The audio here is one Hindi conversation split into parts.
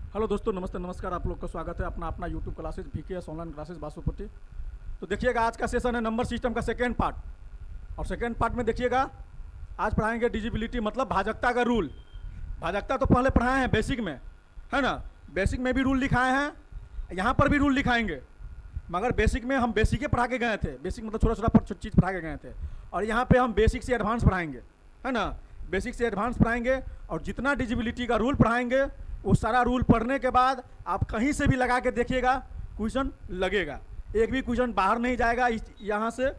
हेलो दोस्तों, नमस्ते नमस्कार। आप लोग का स्वागत है अपना अपना YouTube classes VKS online classes Basupatti. तो देखिएगा, आज का सेशन है नंबर सिस्टम का सेकेंड पार्ट। और सेकेंड पार्ट में देखिएगा, आज पढ़ाएंगे डिजिबिलिटी मतलब भाजकता का रूल। भाजकता तो पहले पढ़ाए हैं बेसिक में, है ना। बेसिक में भी रूल लिखाए हैं, यहाँ पर भी रूल लिखाएंगे। मगर बेसिक में हम बेसिक ही पढ़ा के गए थे, बेसिक मतलब छोटा छोटा पर चीज़ पढ़ा के गए थे। और यहाँ पे हम बेसिक से एडवांस पढ़ाएंगे, है ना। बेसिक से एडवांस पढ़ाएंगे और जितना डिजिबिलिटी का रूल पढ़ाएंगे वो सारा रूल पढ़ने के बाद आप कहीं से भी लगा के देखिएगा, क्वेश्चन लगेगा। एक भी क्वेश्चन बाहर नहीं जाएगा यहाँ से,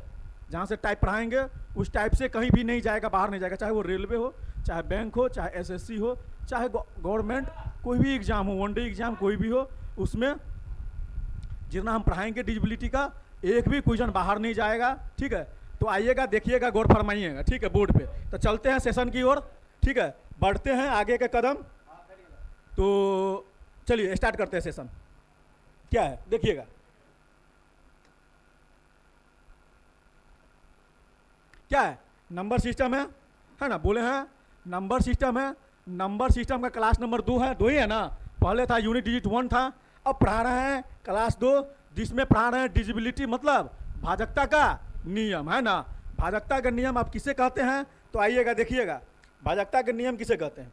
जहाँ से टाइप पढ़ाएंगे उस टाइप से कहीं भी नहीं जाएगा, बाहर नहीं जाएगा। चाहे वो रेलवे हो, चाहे बैंक हो, चाहे SSC हो, चाहे गवर्नमेंट कोई भी एग्ज़ाम हो, वनडे एग्ज़ाम कोई भी हो, उसमें जितना हम पढ़ाएंगे डिजिबिलिटी का एक भी क्वेश्चन बाहर नहीं जाएगा। ठीक है, तो आइएगा, देखिएगा, गौर फरमाइएगा। ठीक है, बोर्ड पे। तो चलते हैं सेशन की ओर। ठीक है, बढ़ते हैं आगे के कदम। तो चलिए स्टार्ट करते हैं सेशन। क्या है देखिएगा, क्या है नंबर सिस्टम है ना। बोले हैं नंबर सिस्टम है। नंबर सिस्टम का क्लास नंबर 2 है, 2 ही है ना। पहले था यूनिट डिजिट 1 था, अब पढ़ा रहे हैं क्लास 2, जिसमें पढ़ा रहे हैं डिजिबिलिटी मतलब भाजकता का नियम, है ना। भाजकता का नियम आप किसे कहते हैं, तो आइएगा देखिएगा भाजकता के नियम किसे कहते हैं।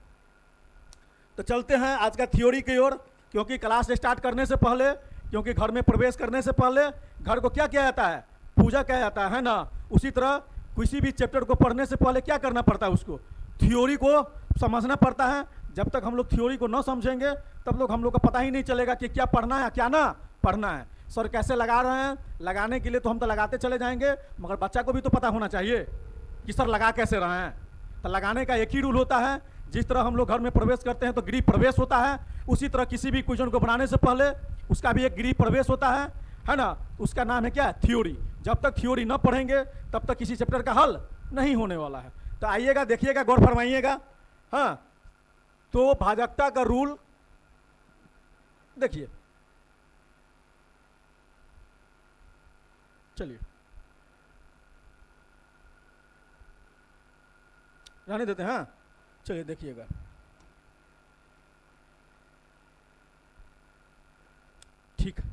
तो चलते हैं आज का थ्योरी की ओर, क्योंकि क्लास स्टार्ट करने से पहले, क्योंकि घर में प्रवेश करने से पहले घर को क्या किया जाता है, पूजा किया जाता है ना। उसी तरह किसी भी चैप्टर को पढ़ने से पहले क्या करना पड़ता है, उसको थ्योरी को समझना पड़ता है। जब तक हम लोग थ्योरी को न समझेंगे तब लोग हम लोग को पता ही नहीं चलेगा कि क्या पढ़ना है क्या ना पढ़ना है। सर कैसे लगा रहे हैं, लगाने के लिए तो हम तो लगाते चले जाएंगे, मगर बच्चा को भी तो पता होना चाहिए कि सर लगा कैसे रहे हैं। तो लगाने का एक ही रूल होता है। जिस तरह हम लोग घर में प्रवेश करते हैं तो गृह प्रवेश होता है, उसी तरह किसी भी क्वेश्चन को बनाने से पहले उसका भी एक गृह प्रवेश होता है ना। उसका नाम है क्या, थ्योरी। जब तक थ्योरी न पढ़ेंगे तब तक किसी चैप्टर का हल नहीं होने वाला है। तो आइएगा, देखिएगा, गौर फरमाइएगा। हाँ, तो भाजकता का रूल देखिए, चलिए रहने देते हैं। हाँ, चलिए देखिएगा, ठीक है।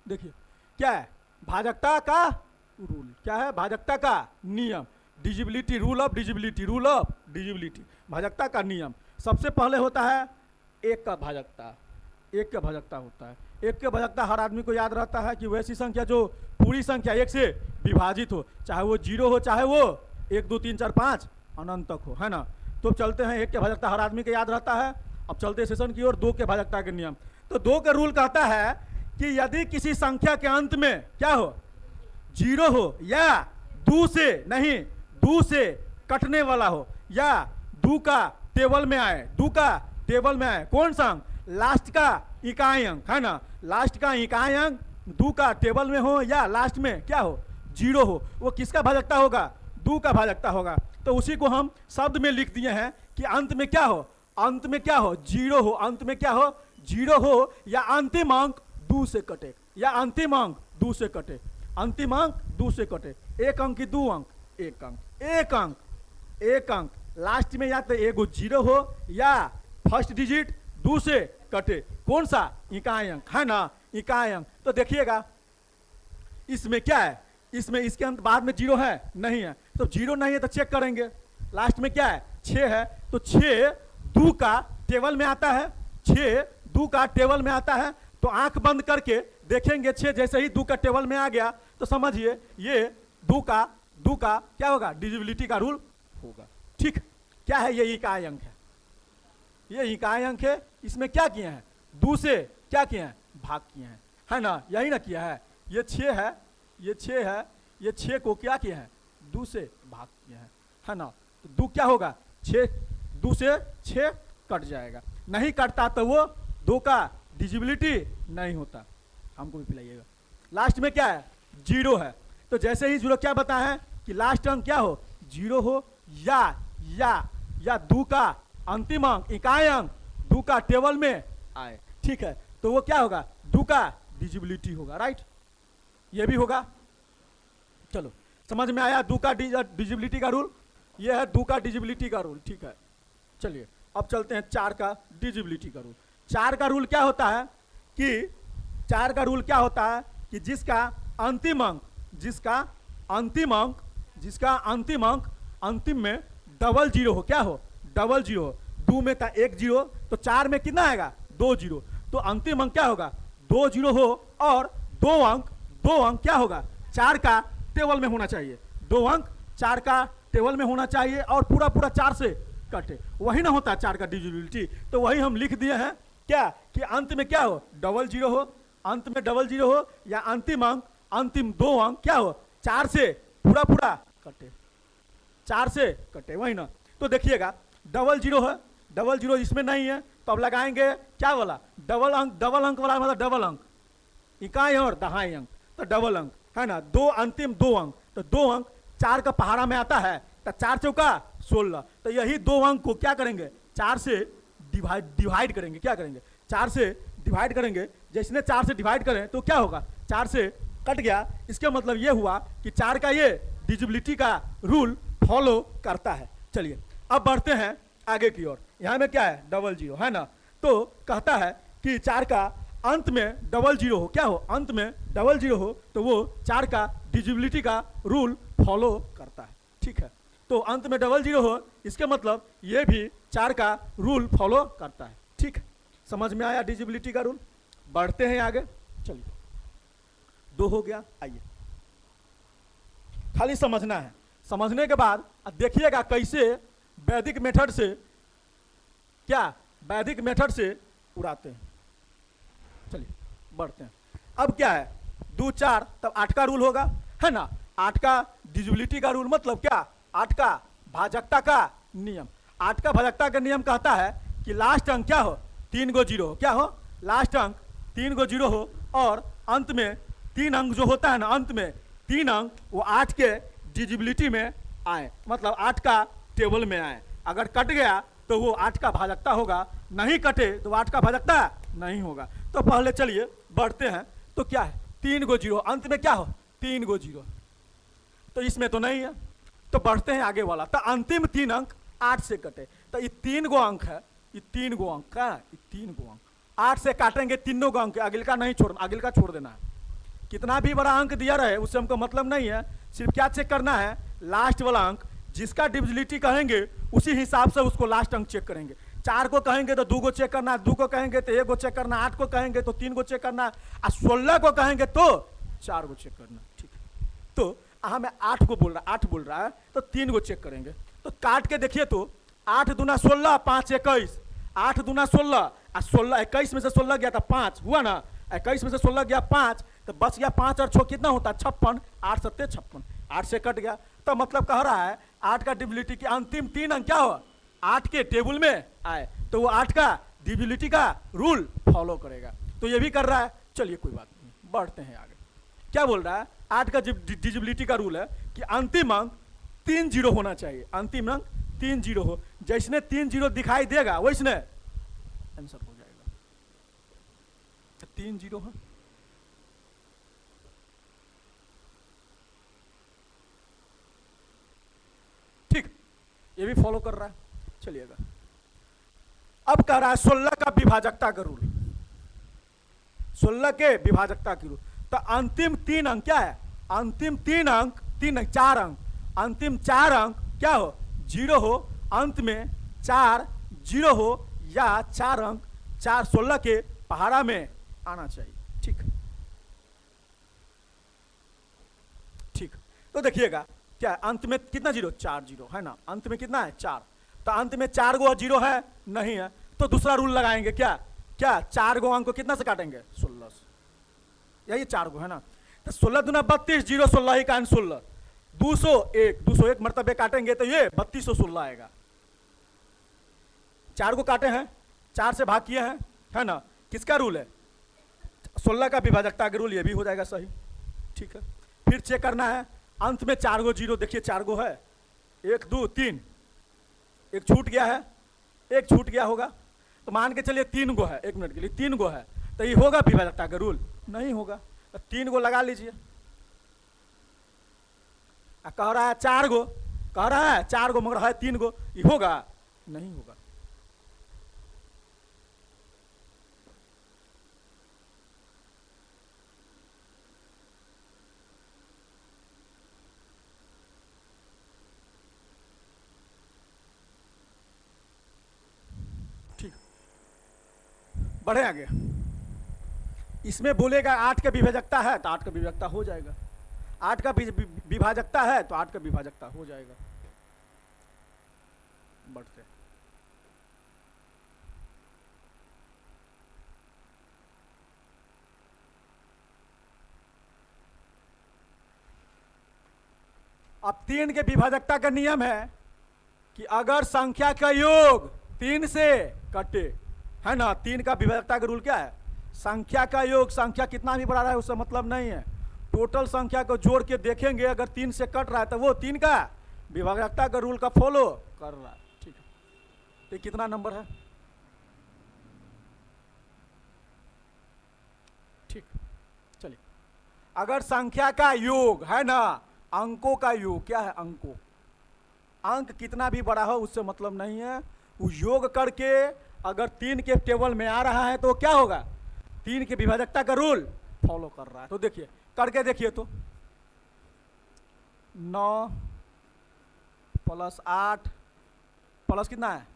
देखिए क्या है भाजकता का रूल, क्या है भाजकता का नियम। डिजिबिलिटी, रूल ऑफ डिजिबिलिटी, रूल ऑफ डिजिबिलिटी, भाजकता का नियम। सबसे पहले होता है एक का भाजकता। एक का भाजकता होता है। एक का भाजकता हर आदमी को याद रहता है कि वैसी संख्या जो पूरी संख्या एक से विभाजित हो, चाहे वो 0 हो, चाहे वो 1 2 3 4 5 अनंत तक हो, है ना। तो चलते हैं, एक के भाजकता हर आदमी को याद रहता है। अब चलते हैं सेशन की ओर, 2 के भाजकता के नियम। तो 2 का रूल कहता है कि यदि किसी संख्या के अंत में क्या हो, 0 हो या 2 से नहीं 2 से कटने वाला हो, या 2 का टेबल में आए, 2 का टेबल में आए, कौन सा अंक, लास्ट का इकाई अंक, है ना। लास्ट का इकाई अंक 2 का टेबल में हो या लास्ट में क्या हो, 0 हो, वो किसका भाजकता होगा, 2 का भाजकता होगा। तो उसी को हम शब्द में लिख दिए हैं कि अंत में क्या हो, अंत में क्या हो, 0 हो, अंत में क्या हो, 0 हो, या अंतिम अंक 2 से कटे, या अंतिम अंक 2 से कटे, अंतिम अंक 2 से कटे। एक अंक की 2 अंक, एक अंक, एक अंक, एक अंक लास्ट में या तो एगो 0 हो या फर्स्ट डिजिट 2 से कटे, कौन सा, इकाई अंक, है ना, इकाई अंक। तो देखिएगा इसमें क्या है, इसमें इसके अंत बाद में 0 है नहीं है, तो 0 नहीं है तो चेक करेंगे। लास्ट में क्या है, 6 है, तो 6 2 का टेबल में आता है, 6 2 का टेबल में आता है। तो आंख बंद करके देखेंगे, 6 जैसे ही 2 का टेबल में आ गया तो समझिए ये 2 का क्या होगा, डिजिबिलिटी का रूल होगा। ठीक, क्या है, ये इकाई अंक है, ये इकाई अंक है। इसमें क्या किए हैं, 2 से क्या किए हैं, भाग किए हैं, है ना, यही ना किया है। ये 6 है, ये 6 है, ये 6 को क्या किए हैं, 2 से भाग किए हैं, है ना। तो 2 क्या होगा, 6, 2 से 6 कट जाएगा। नहीं कटता तो वो 2 का डिजिबिलिटी नहीं होता। हमको भी पिलाइएगा। लास्ट में क्या है, 0 है, तो जैसे ही 0 क्या बताया है कि लास्ट अंक क्या हो, 0 हो या 2 का अंतिम अंक, इकाई अंक 2 का टेबल में आए। ठीक है, तो वो क्या होगा, 2 का डिजिबिलिटी होगा, राइट। ये भी होगा। चलो समझ में आया 2 का डिजिबिलिटी का रूल, ये है 2 का डिजिबिलिटी का रूल। ठीक है, चलिए अब चलते हैं 4 का डिजिबिलिटी का रूल। 4 का रूल क्या होता है कि 4 का रूल क्या होता है कि जिसका अंतिम अंक अंतिम में डबल जीरो हो, क्या हो, डबल जीरो हो। 2 में था 1 जीरो, तो 4 में कितना आएगा, 2 जीरो, तो अंतिम अंक क्या होगा, 2 जीरो हो, और दो अंक क्या होगा, 4 का टेबल में होना चाहिए, 2 अंक 4 का टेबल में होना चाहिए, और पूरा 4 से कटे, वही ना होता है 4 का डिजिबिलिटी। तो वही हम लिख दिए हैं क्या कि अंत में क्या हो, डबल जीरो हो, अंत में डबल जीरो हो, या अंतिम अंक, अंतिम 2 अंक क्या हो, 4 से पूरा कटे, 4 से कटे, वही ना। तो देखिएगा डबल जीरो है, डबल जीरो इसमें नहीं है, तो अब लगाएंगे क्या वाला, डबल अंक वाला, मतलब डबल अंक, इकाई और दहाई अंक, तो डबल अंक है ना, अंतिम 2 अंक, तो 2 अंक 4 का पहाड़ा में आता है, तो 4 चौका 16, तो यही 2 अंक को क्या करेंगे, 4 से डिवाइड करेंगे, क्या करेंगे, 4 से डिवाइड करेंगे। जैसे 4 से डिवाइड करें तो क्या होगा, 4 से कट गया, इसका मतलब ये हुआ कि 4 का ये डिजिबिलिटी का रूल फॉलो करता है। चलिए अब बढ़ते हैं आगे की ओर। यहाँ में क्या है, डबल जीरो है ना, तो कहता है कि 4 का अंत में डबल जीरो हो, क्या हो, अंत में डबल जीरो हो, तो वो 4 का डिजिबिलिटी का रूल फॉलो करता है। ठीक है, तो अंत में डबल जीरो हो, इसके मतलब ये भी 4 का रूल फॉलो करता है। ठीक है, समझ में आया डिजिबिलिटी का रूल। बढ़ते हैं आगे, चलिए 2 हो गया। आइए खाली समझना है, समझने के बाद देखिएगा कैसे वैदिक मेथड से, क्या वैदिक मेथड से उड़ाते हैं। चलिए बढ़ते हैं। अब क्या है, 2 4 तब 8 का रूल होगा, है ना, 8 का डिजिबिलिटी का रूल मतलब क्या, 8 का भाजकता का नियम। 8 का भाजकता का नियम कहता है कि लास्ट अंक क्या हो, 3 गो जीरो हो, क्या हो, लास्ट अंक 3 गो जीरो हो, और अंत में 3 अंक जो होता है ना, अंत में 3 अंक वो 8 के डिजिबिलिटी में आए, मतलब 8 का टेबल में आए। अगर कट गया तो वो 8 का भाजकता होगा, नहीं कटे तो 8 का भाजकता नहीं होगा। तो पहले चलिए बढ़ते हैं, तो क्या है, 3 गो जीरो, अंत में क्या हो, 3 गो जीरो, तो इसमें तो नहीं है। तो बढ़ते हैं आगे वाला, तो अंतिम 3 अंक 8 से कटे, तो ये 3 गो अंक है, ये 3 गो अंक का, ये 3 गो अंक 8 से काटेंगे, तीनों को अंक, अगिल का नहीं छोड़ना, अगिल का छोड़ देना है। कितना भी बड़ा अंक दिया रहे उससे हमको मतलब नहीं है, सिर्फ क्या चेक करना है, लास्ट वाला अंक, जिसका डिविजिबिलिटी कहेंगे उसी हिसाब से उसको लास्ट अंक चेक करेंगे। 4 को कहेंगे तो 2 को चेक करना, 2 को कहेंगे तो 1 को चेक करना, 8 को कहेंगे तो 3 को चेक करना, और 16 को कहेंगे तो 4 को चेक करना। ठीक है, तो हमें 8 को बोल रहा, 8 बोल रहा है, तो 3 को चेक करेंगे। तो काट के देखिए, तो 8 दूना 16, 5 21, 8 दूना 16, 16 21 में से 16 गया था 5 हुआ ना, 21 में से 16 गया 5, तो बच गया 5 और 6 कितना होता है, 56, 8 सत्ते 56, 8 से कट गया। तो मतलब कह रहा है 8 का डिविजिबिलिटी के अंतिम 3 अंक क्या हो, 8 के टेबल में आए, तो वो 8 का डिविजिबिलिटी का रूल फॉलो करेगा। तो ये भी कर रहा है। चलिए कोई बात नहीं, बढ़ते हैं आगे। क्या बोल रहा है, 8 का डिविजिबिलिटी का रूल है कि अंतिम अंक 3 जीरो होना चाहिए, अंतिम अंक 3 जीरो हो, जैसने 3 जीरो दिखाई देगा वैसने आंसर हो जाएगा। 3 जीरो है, ठीक, ये भी फॉलो कर रहा है। चलिएगा अब कह रहा है 16 का विभाजकता का रूल, 16 के विभाजकता की रूल। तो अंतिम 3 अंक क्या है, अंतिम 3 अंक, 4 अंक, अंतिम 4 अंक क्या हो, जीरो हो, अंत में 4 जीरो हो, या 4 अंक 4 16 के पहाड़ा में आना चाहिए। ठीक ठीक, तो देखिएगा क्या अंत में कितना जीरो, 4 जीरो है ना, अंत में कितना है 4, तो अंत में 4 गो जीरो है नहीं है, तो दूसरा रूल लगाएंगे, क्या क्या 4 गो अंक को कितना से काटेंगे, 16 से, यही 4 गो है ना, तो 16 दूना 32, जीरो 16 ही का 16, 201 मरतबे काटेंगे तो ये 3216 आएगा। 4 को काटे हैं, 4 से भाग किए हैं, है ना, किसका रूल है, 16 का विभाजकता का रूल, ये भी हो जाएगा सही। ठीक है, फिर चेक करना है, अंत में 4 गो जीरो, देखिए 4 गो है, 1 2 3, एक छूट गया है, एक छूट गया होगा, तो मान के चलिए 3 गो है, 1 मिनट के लिए 3 गो है, तो ये होगा विभाजकता का रूल, नहीं होगा, तो 3 गो लगा लीजिए। कह रहा है 4 गो, कह रहा है 4 गो, मगर है 3 गो, ये होगा नहीं होगा, बढ़े आगे। इसमें बोलेगा 8 का विभाजकता है तो 8 का विभाजकता हो जाएगा, 8 का विभाजकता है तो 8 का विभाजकता हो जाएगा। बढ़ते अब 3 के विभाजकता का नियम है कि अगर संख्या का योग 3 से कटे, है ना, 3 का विभाजकता का रूल क्या है, संख्या का योग, संख्या कितना भी बड़ा रहा है उससे मतलब नहीं है, टोटल संख्या को जोड़ के देखेंगे, अगर 3 से कट रहा है तो वो 3 का विभाजकता का रूल का फॉलो कर रहा है। ठीक है, तो कितना नंबर है? ठीक, चलिए। अगर संख्या का योग है ना, अंकों का योग, क्या है अंकों, अंक कितना भी बड़ा हो उससे मतलब नहीं है, वो योग करके अगर 3 के टेबल में आ रहा है तो क्या होगा, 3 के विभाजकता का रूल फॉलो कर रहा है। तो देखिए, करके देखिए तो 9 + 8 प्लस कितना है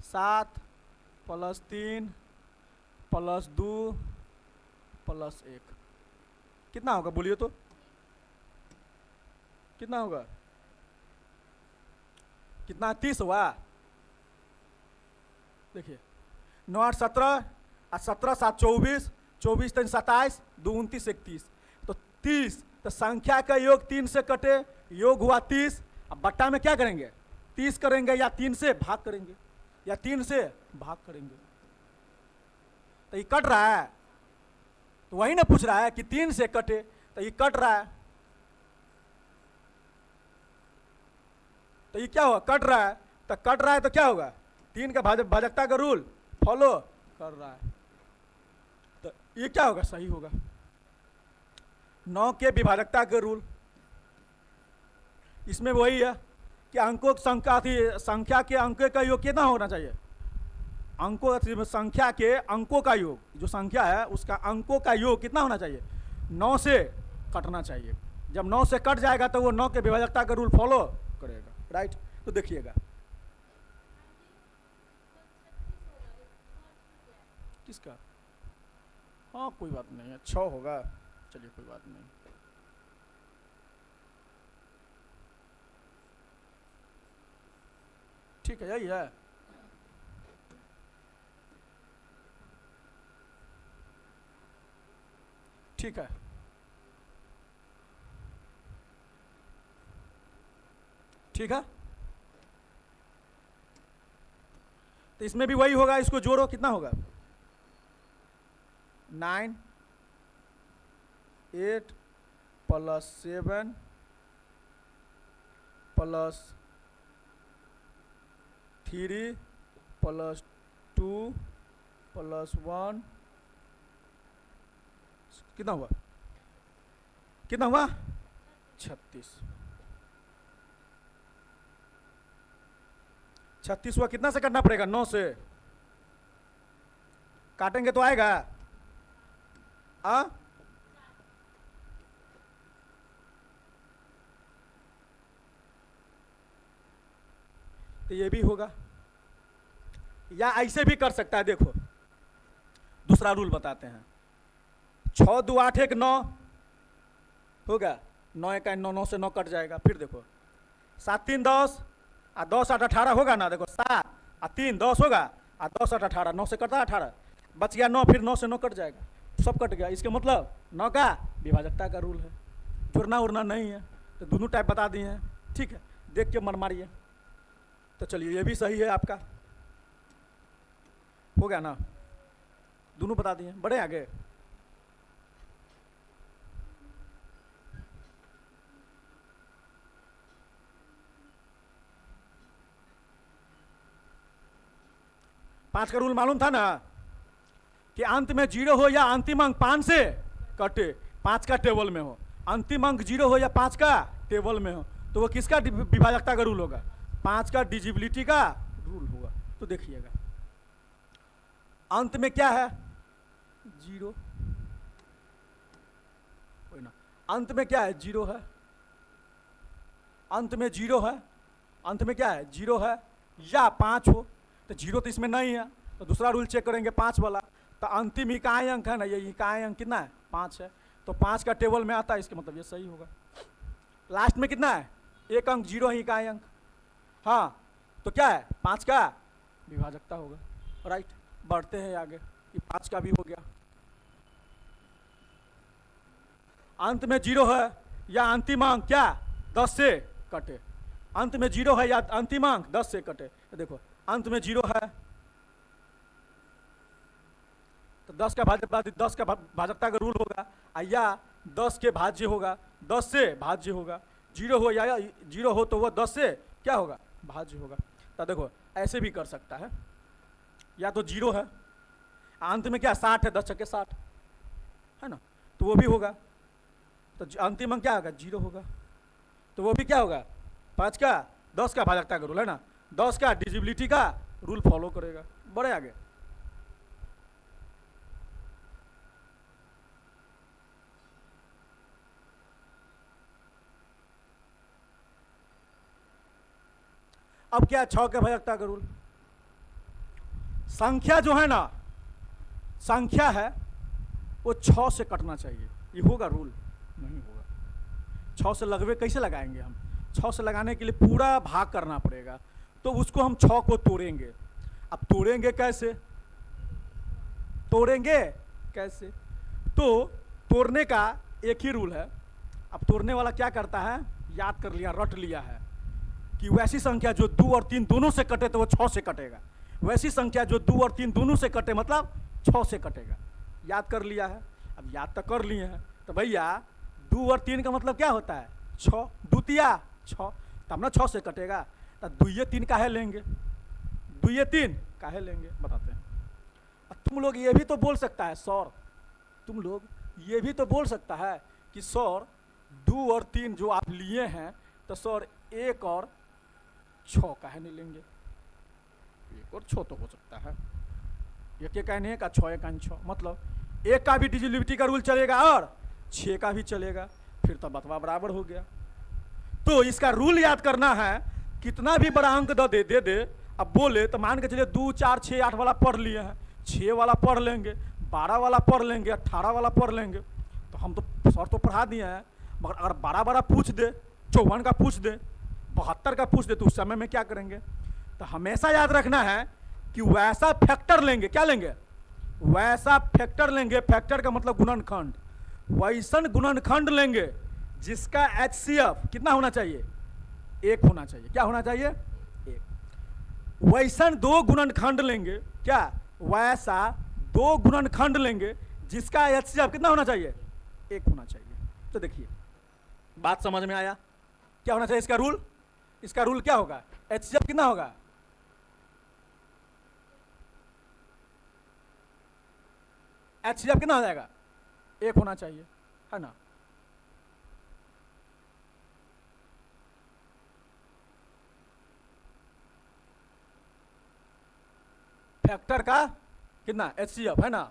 7 + 3 + 2 + 1 कितना होगा, बोलिए तो कितना होगा, कितना 30 हुआ। देखिए 9 8 17 और 17 7 24, 24 3 27, 2 29 31, तो 30, तो संख्या का योग 3 से कटे, योग हुआ 30। अब बट्टा में क्या करेंगे, 30 करेंगे या 3 से भाग करेंगे, या 3 से भाग करेंगे, तो ये कट रहा है, तो वही ना पूछ रहा है कि 3 से कटे, तो ये कट रहा है, तो ये क्या हुआ, कट रहा है, तो कट रहा है तो क्या होगा, 3 का भाजकता का रूल फॉलो कर रहा है, तो ये क्या होगा, सही होगा। 9 के विभाजकता के रूल, इसमें वही है कि अंकों की संख्या थी, संख्या के अंक का योग कितना होना चाहिए, अंकों संख्या के अंकों का योग, जो संख्या है उसका अंकों का योग कितना होना चाहिए, 9 से कटना चाहिए। जब 9 से कट जाएगा तो वो 9 के विभाजकता का रूल फॉलो करेगा, राइट। तो देखिएगा किसका, हाँ कोई बात नहीं है, 6 होगा, चलिए कोई बात नहीं। ठीक है, यही है। ठीक है, ठीक है, तो इसमें भी वही होगा, इसको जोड़ो, कितना होगा, 9 8 + 7 + 3 + 2 + 1, कितना हुआ, कितना हुआ, 36। 36 हुआ, कितना से करना पड़ेगा, 9 से काटेंगे तो आएगा, तो ये भी होगा, या ऐसे भी कर सकता है। देखो दूसरा रूल बताते हैं, 6 2 8 1 9 होगा, 9 1 9, 9 से 9 कट जाएगा। फिर देखो 7 3 10 और 10 8 18 होगा ना, देखो 7 और 3 10 होगा और 10 8 18, 9 से कटा 18, बच गया 9, फिर 9 से 9 कट जाएगा, सब कट गया। इसके मतलब 9 का विभाजकता का रूल है, जुड़ना उड़ना नहीं है। तो दोनों टाइप बता दिए हैं, ठीक है, देख के मन मारिए। तो चलिए ये भी सही है आपका, हो गया ना, दोनों बता दिए, बढ़े आगे। पांच का रूल मालूम था ना कि अंत में 0 हो या अंतिम अंक 5 से कटे, 5 का टेबल में हो, अंतिम अंक 0 हो या 5 का टेबल में हो, तो वो किसका विभाजकता का रूल होगा, 5 का डिजिबिलिटी का रूल होगा। तो देखिएगा अंत में क्या है, 0, ना, अंत में क्या है, 0 है, अंत में 0 है, अंत में क्या है, 0 है या 5 हो, तो 0 तो इसमें नहीं है, तो दूसरा रूल चेक करेंगे 5 वाला, तो अंतिम इकाई अंक है ना, ये इकाई अंक कितना है 5 है, तो 5 का टेबल में आता है, इसका मतलब ये सही होगा। लास्ट में कितना है, एक अंक 0 है इकाई अंक, हाँ तो क्या है 5 का विभाजकता होगा, राइट। बढ़ते हैं आगे, ये 5 का भी हो गया। अंत में 0 है या अंतिम अंक क्या 10 से कटे, अंत में 0 है या अंतिम अंक 10 से कटे, तो देखो अंत में 0 है तो 10 का भाजकता का रूल होगा, या 10 के भाज्य होगा, 10 से भाज्य होगा, 0 हो या 0 हो तो वह 10 से क्या होगा भाज्य होगा। तो देखो ऐसे भी कर सकता है, या तो 0 है अंत में क्या 60 है, 10 छक्के 60 है ना, तो वो भी होगा, तो अंतिम अंक क्या होगा 0 होगा, तो वो भी क्या होगा 5 का 10 का भाजकता का रूल है ना, 10 का डिजिबिलिटी का रूल फॉलो करेगा। बढ़े आगे, अब क्या 6 के भाजकता का रूल, संख्या जो है ना, संख्या है वो 6 से कटना चाहिए, ये होगा रूल नहीं होगा। 6 से लगवे कैसे लगाएंगे हम, 6 से लगाने के लिए पूरा भाग करना पड़ेगा, तो उसको हम 6 को तोड़ेंगे। अब तोड़ेंगे कैसे, तोड़ेंगे कैसे, तो तोड़ने का एक ही रूल है। अब तोड़ने वाला क्या करता है, याद कर लिया, रट लिया है कि वैसी संख्या जो 2 और 3 दोनों से कटे तो वो 6 से कटेगा, वैसी संख्या जो 2 और 3 दोनों से कटे मतलब 6 से कटेगा। याद कर लिया है, अब याद तो कर लिए हैं, तो भैया 2 और 3 का मतलब क्या होता है 6, द्वितीया 6, तब ना 6 से कटेगा, तो 2 3 काहे लेंगे, 2 3 काहे लेंगे बताते हैं। तुम लोग ये भी तो बोल सकता है सर, तुम लोग ये भी तो बोल सकता है कि सर 2 और 3 जो आप लिए हैं तो सर 1 और 6 काहे नहीं लेंगे, 1 और 6 तो हो सकता है, 1 कहने का 6 1 6, मतलब 1 का भी डिजिबिलिटी का रूल चलेगा और 6 का भी चलेगा, फिर तो बतवा बराबर हो गया। तो इसका रूल याद करना है, कितना भी बड़ा अंक दे दे, अब बोले तो मान के चलिए 2 4 6 8 वाला पढ़ लिए हैं, 6 वाला पढ़ लेंगे, 12 वाला पढ़ लेंगे, 18 वाला पढ़ लेंगे, तो हम तो सर तो पढ़ा दिए हैं, मगर अगर 12 पूछ दे, 54 का पूछ दे, 72 का पूछ दे, तो उस समय में क्या करेंगे। तो हमेशा याद रखना है कि वैसा फैक्टर लेंगे, क्या लेंगे वैसा फैक्टर लेंगे, फैक्टर का मतलब गुणनखंड, वैसन गुणनखंड लेंगे जिसका HCF कितना होना चाहिए 1 होना चाहिए, क्या होना चाहिए 1। वैसन 2 गुणनखंड लेंगे, क्या वैसा 2 गुणनखंड लेंगे जिसका HCF कितना होना चाहिए 1 होना चाहिए। तो देखिए बात समझ में आया, क्या होना चाहिए इसका रूल, इसका रूल क्या होगा HCF कितना होगा, HCF कितना हो जाएगा 1 होना चाहिए, है ना। फैक्टर का कितना HCF है ना,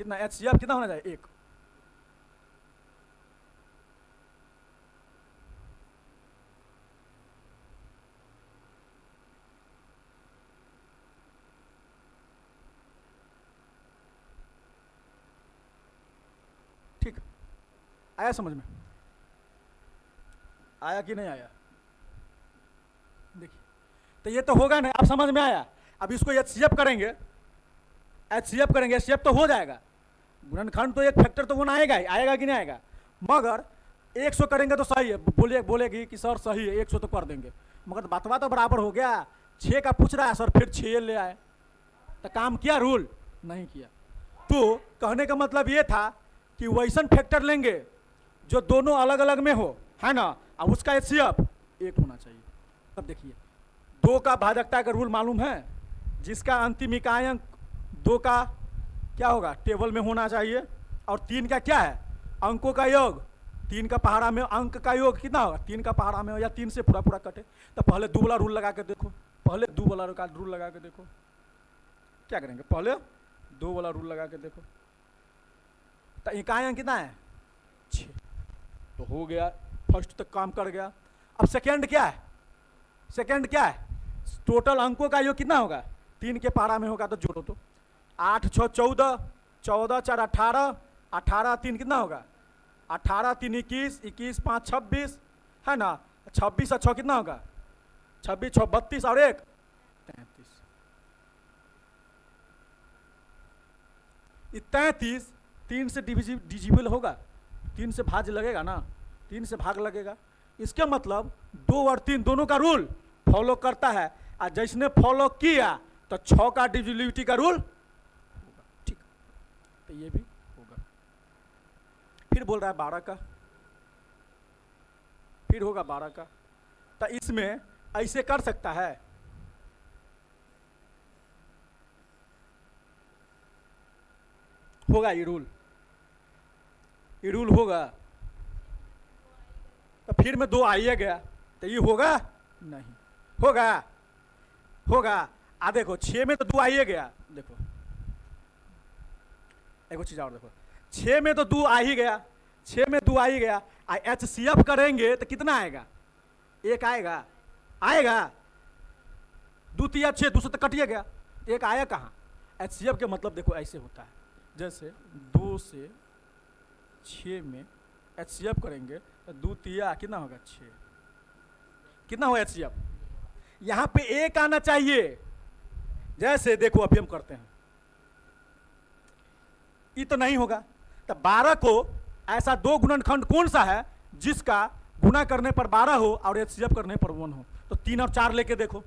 कितना HCF कितना होना चाहिए 1। ठीक, आया समझ में, आया कि नहीं आया, देखिए तो ये तो होगा नहीं, अब समझ में आया। अब इसको HCF करेंगे, HCF करेंगे, HCF तो हो जाएगा, गुणनखंड तो एक फैक्टर तो वो आएगा ही, आएगा कि नहीं आएगा, मगर 100 करेंगे तो सही है, बोलेगी कि सर सही है 100 तो कर देंगे, मगर बतवा तो बराबर हो गया, 6 का पूछ रहा है सर फिर 6 ले आए, तो काम किया रूल नहीं किया। तो कहने का मतलब ये था कि वैसन फैक्टर लेंगे जो दोनों अलग अलग में हो, है ना, अब उसका HCF 1 होना चाहिए। अब देखिए 2 का भाजकता का रूल मालूम है, जिसका अंतिम इकाई अंक 2 का क्या होगा टेबल में होना चाहिए, और 3 का क्या है अंकों का योग, 3 का पहाड़ा में अंक का योग कितना होगा 3 का पहाड़ा में हो, या 3 से पूरा पूरा कटे। तो पहले 2 वाला रूल लगा के देखो, पहले 2 वाला रूल लगा के देखो, क्या करेंगे पहले 2 वाला रूल लगा के देखो, तो इकाई अंक कितना है 6, तो हो गया, फर्स्ट तक काम कर गया। अब सेकेंड क्या है, सेकेंड क्या है टोटल अंकों का योग कितना होगा 3 के पहाड़ा में होगा तो जोड़ो तो 8 6 14, 14 4 18, 18 3 कितना होगा 18 3 21, 21 5 26 है ना, 26 और 6 कितना होगा 26 6 32 और 1 33। ये 33 3 से डिविजिबल होगा, 3 से भाज्य लगेगा ना, 3 से भाग लगेगा। इसके मतलब 2 और 3 दोनों का रूल फॉलो करता है, और जिसने फॉलो किया तो 6 का डिविजिबिलिटी का रूल होगा। ठीक, तो ये भी होगा। फिर बोल रहा है 12 का, फिर होगा 12 का। तो इसमें ऐसे कर सकता है, होगा ये रूल होगा। तो फिर में 2 आइए गया तो ये होगा नहीं, होगा। आ देखो 6 में तो 2 आइए गया, देखो एक चीज और देखो, 6 में तो 2 आ ही गया, 6 में 2 आ ही गया। HCF करेंगे तो कितना आएगा, 1 आएगा 2 3 6, 2 से तो कटिए गया, 1 आया कहाँ। HCF के मतलब देखो ऐसे होता है, जैसे 2 से 6 में HCF करेंगे तो 2 3 कितना होगा 6, कितना होगा HCF। यहाँ पे 1 आना चाहिए। जैसे देखो अभी हम करते हैं, ये तो नहीं होगा। तो 12 को ऐसा 2 गुणनखंड कौन सा है जिसका गुना करने पर 12 हो और HCF करने पर 1 हो। तो 3 और 4 लेके देखो,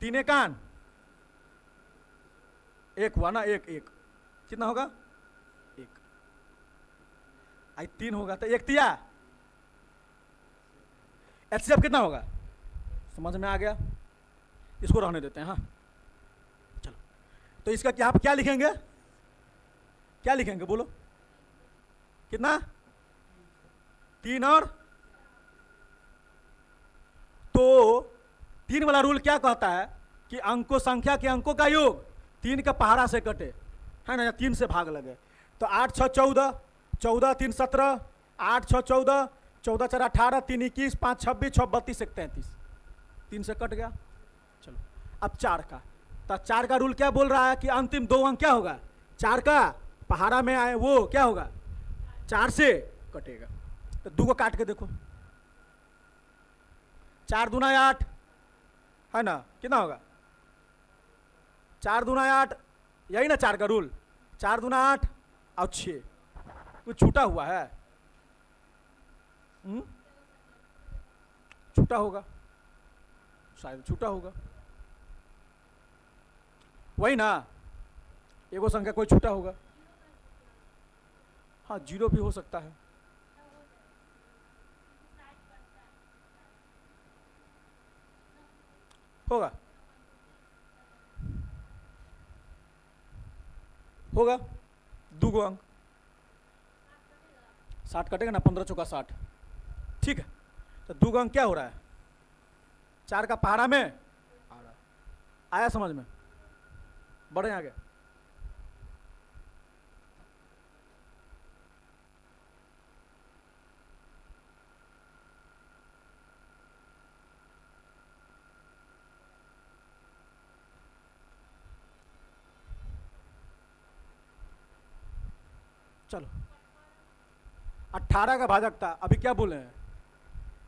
3 एकान 1 हुआ ना, 1 1 कितना होगा 1, आई 3 होगा तो 1 तिया, HCF कितना होगा, समझ में आ गया। इसको रहने देते हैं। हाँ चलो, तो इसका क्या लिखेंगे, क्या लिखेंगे बोलो, कितना 3 और, तो 3 वाला रूल क्या कहता है कि अंकों संख्या के अंकों का योग 3 का पहाड़ा से कटे, है ना, या 3 से भाग लगे। तो 8 6 14, 14 3 17, 8 6 14, 14 4 18, 3 21, 5 26, 6 32 1 33, 3 से कट गया। चलो अब 4 का, तो 4 का रूल क्या बोल रहा है कि अंतिम 2 अंक क्या होगा, 4 का पहाड़ा में आए वो क्या होगा 4 से कटेगा। तो 2 को काट के देखो, 4 दूना 8 है ना, कितना होगा 4 दूना 8, यही ना 4 का रूल, 4 दूना 8 और 6, कुछ छूटा हुआ है, छूटा होगा, शायद छूटा होगा, वही ना, एगो संख्या कोई छूटा होगा। हाँ 0 भी हो सकता है। होगा 2 गो अंक, 60 कटेगा ना, 15 चौका 60, ठीक है। तो 2 गो अंक क्या हो रहा है, 4 का पहाड़ा में आ रहा है, आया समझ में, बढ़े आगे। चलो 18 का भाजकता, अभी क्या बोले हैं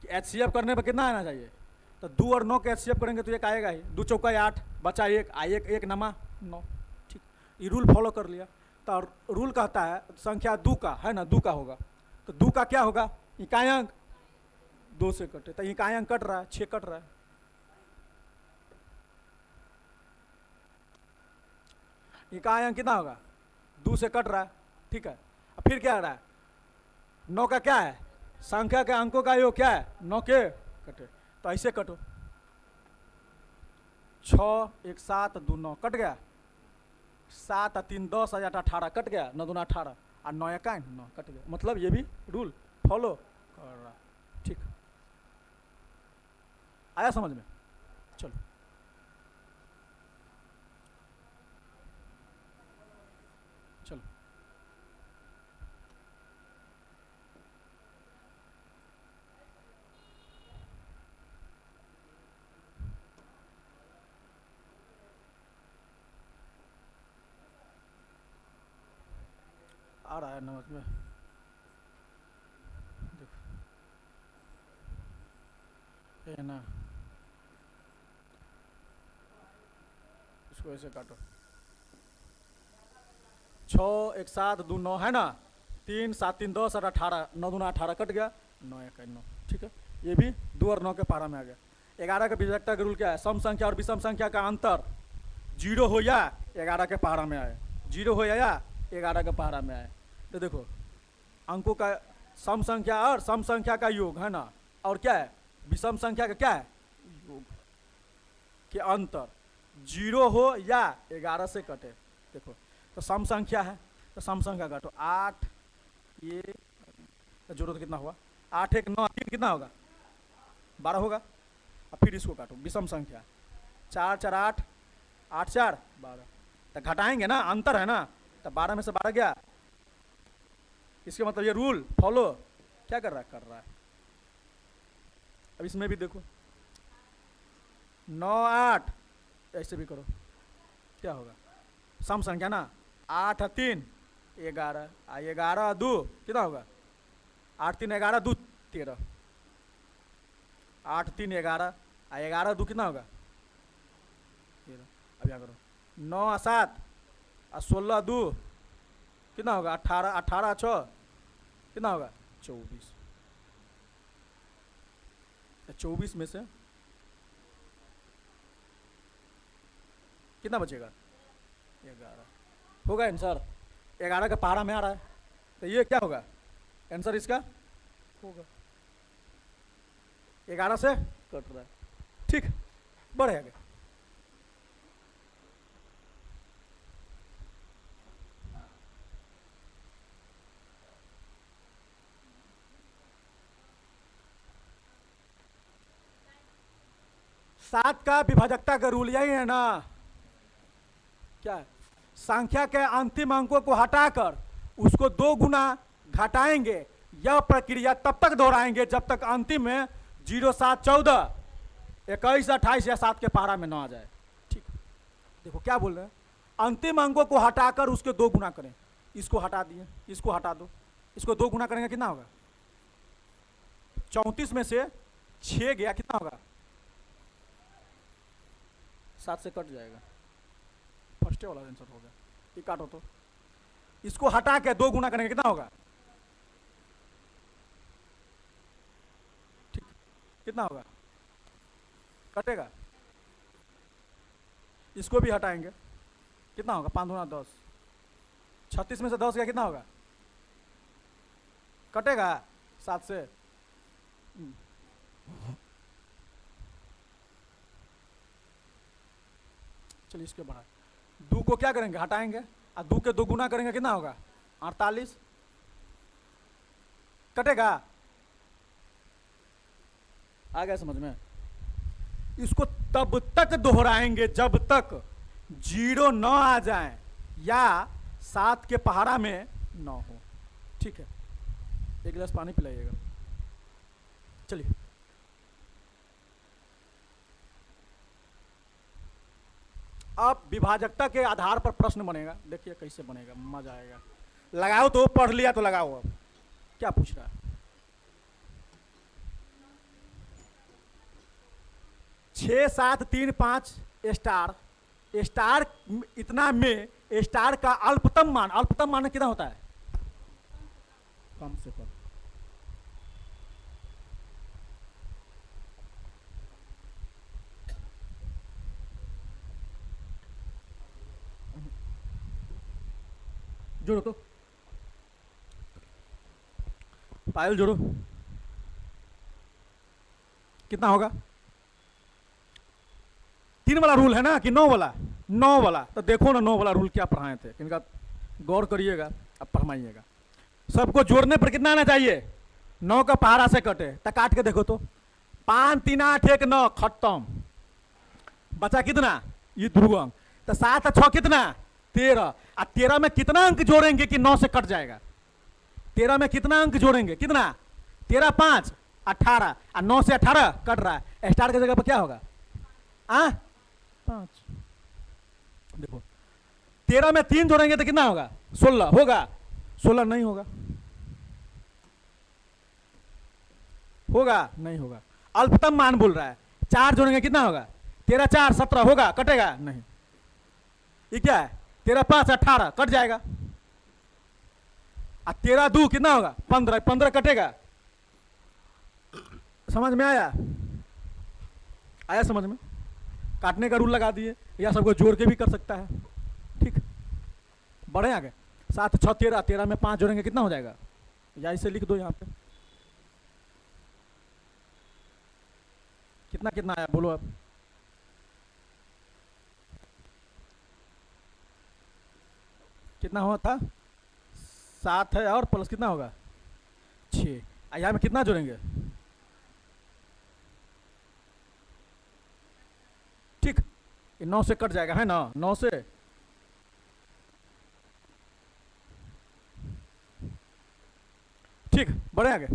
कि HCF करने पर कितना आना चाहिए, तो 2 और 9 के HCF करेंगे तो 1 आएगा ही, 2 चौका 8 बचा 1, 1 नमा 9, ठीक, ये रूल फॉलो कर लिया। तो रूल कहता है संख्या 2 का है ना, 2 का होगा, तो 2 का क्या होगा, इकाई अंक 2 से कटे, तो इकाई अंक कट रहा है, 6 कट रहा है, इकाई अंक कितना होगा 2 से कट रहा है, ठीक है। फिर क्या आ रहा है, 9 का क्या है, संख्या के अंकों का योग क्या है, 9 के कटे, तो ऐसे कटो, 6 1 7 2 9 कट गया, 7 3 10 8 18 कट गया, 9 दूना 18 और 9 1 9 कट गया। मतलब ये भी रूल फॉलो कर रहा, ठीक, आया समझ में। चलो चलो आ रहा है नमज में, देखो ये ना, इसको ऐसे काटो, 6 1 7 2 9 है ना, 3 7 3 10 और 18, 9 2 18 कट गया, 9 1 9, ठीक है। ये भी 2 और 9 के पारा में आ गया। 11 का बीजकता का रूल क्या है? सम संख्या और विषम संख्या का अंतर 0 हो या 11 के पारा में आए, 0 हो या 11 के पारा में आए। तो देखो अंकों का सम संख्या और सम संख्या का योग है ना, और क्या है विषम संख्या का क्या है योग के अंतर 0 हो या 11 से कटे। देखो तो सम संख्या है तो सम संख्या काटो, 8 ये तो जोड़ो तो कितना हुआ, 8 1 9 3 कितना होगा 12 होगा। अब फिर इसको काटो विषम संख्या, 4 4 8 8 4 12, तो घटाएंगे ना, अंतर है ना, तो 12 में से 12 गया। इसके मतलब ये रूल फॉलो क्या कर रहा है। अब इसमें भी देखो 9 8 ऐसे भी करो, क्या होगा सम संख्या ना, 8 3 11, 11 2 कितना होगा, 8 3 11 2 13, 8 3 11 11 2 कितना होगा 13। अब क्या करो 9 7 16 2 कितना होगा 18, 18 6 कितना होगा 24। 24 में से कितना बचेगा 11 होगा आंसर, 11 का पारा में आ रहा है, तो ये क्या होगा आंसर इसका होगा 11 से कट रहा है, ठीक बढ़े आगे। सात का विभाजकता का रूल यही है ना, क्या है संख्या के अंतिम अंकों को हटाकर उसको 2 गुना घटाएंगे, यह प्रक्रिया तब तक दोहराएंगे जब तक अंतिम में 0 7 14 21 28 या 7 के पारा में ना आ जाए। ठीक देखो क्या बोल रहे हैं, अंतिम अंकों को हटाकर उसके 2 गुना करें, इसको हटा दिए, इसको हटा दो, इसको 2 गुना करेंगे कितना होगा 34 में से 6 गया कितना होगा 7 से कट जाएगा, फर्स्ट वाला आंसर हो गया। ये काटो तो इसको हटा के 2 गुना करेंगे कितना होगा, ठीक कितना होगा कटेगा, इसको भी हटाएंगे कितना होगा 5 दूना 10, 36 में से 10 गया कितना होगा कटेगा 7 से। चलिए इसके बढ़ा 2 को क्या करेंगे हटाएंगे और 2 के 2 गुना करेंगे कितना होगा 48 कटेगा, आ गया समझ में। इसको तब तक दोहराएंगे जब तक 0 न आ जाए या 7 के पहाड़ा में न हो, ठीक है। एक गिलास पानी पिलाइएगा। चलिए अब विभाजकता के आधार पर प्रश्न बनेगा, देखिए कैसे बनेगा, मजा आएगा। लगाओ तो, पढ़ लिया तो लगाओ। अब क्या पूछ रहा है, 6 7 3 5 स्टार, स्टार इतना में स्टार का अल्पतम मान कितना होता है कम से कम, जोड़ो तो पायल जोड़ो कितना होगा, 3 वाला रूल है ना कि 9 वाला, 9 वाला, तो देखो ना 9 वाला रूल क्या पढ़ाए थे, इनका गौर करिएगा, अब फरमाइएगा। सबको जोड़ने पर कितना आना चाहिए 9 का पहाड़ा से कटे, तो काट के देखो तो 5 3 8 1 9 खत्म, बचा कितना ये ध्रुव अंक, तो 7 6 कितना 13, और 13 में कितना अंक जोड़ेंगे कि 9 से कट जाएगा, 13 में कितना अंक जोड़ेंगे कितना 13 5 18, और 9 से 18 कट रहा है, स्टार की जगह पर क्या होगा 5। देखो 13 में 3 जोड़ेंगे तो कितना होगा 16 होगा, 16 नहीं होगा, होगा नहीं होगा। अल्पतम मान बोल रहा है, 4 जोड़ेंगे कितना होगा, 13 4 17 होगा, कटेगा नहीं। ये क्या है, 13 5 18 कट जाएगा, और 13 2 कितना होगा 15, 15 कटेगा। समझ में आया, आया समझ में? काटने का रूल लगा दिए, या सबको जोड़ के भी कर सकता है। ठीक, बढ़े आगे। 7 6 13, 13 में 5 जोड़ेंगे कितना हो जाएगा, या इसे लिख दो यहाँ पे, कितना कितना आया बोलो अब। कितना हुआ था, 7 है और प्लस कितना होगा 6, यहाँ में कितना जोड़ेंगे, ठीक, ये 9 से कट जाएगा है ना, 9 से। ठीक, बढ़े आगे,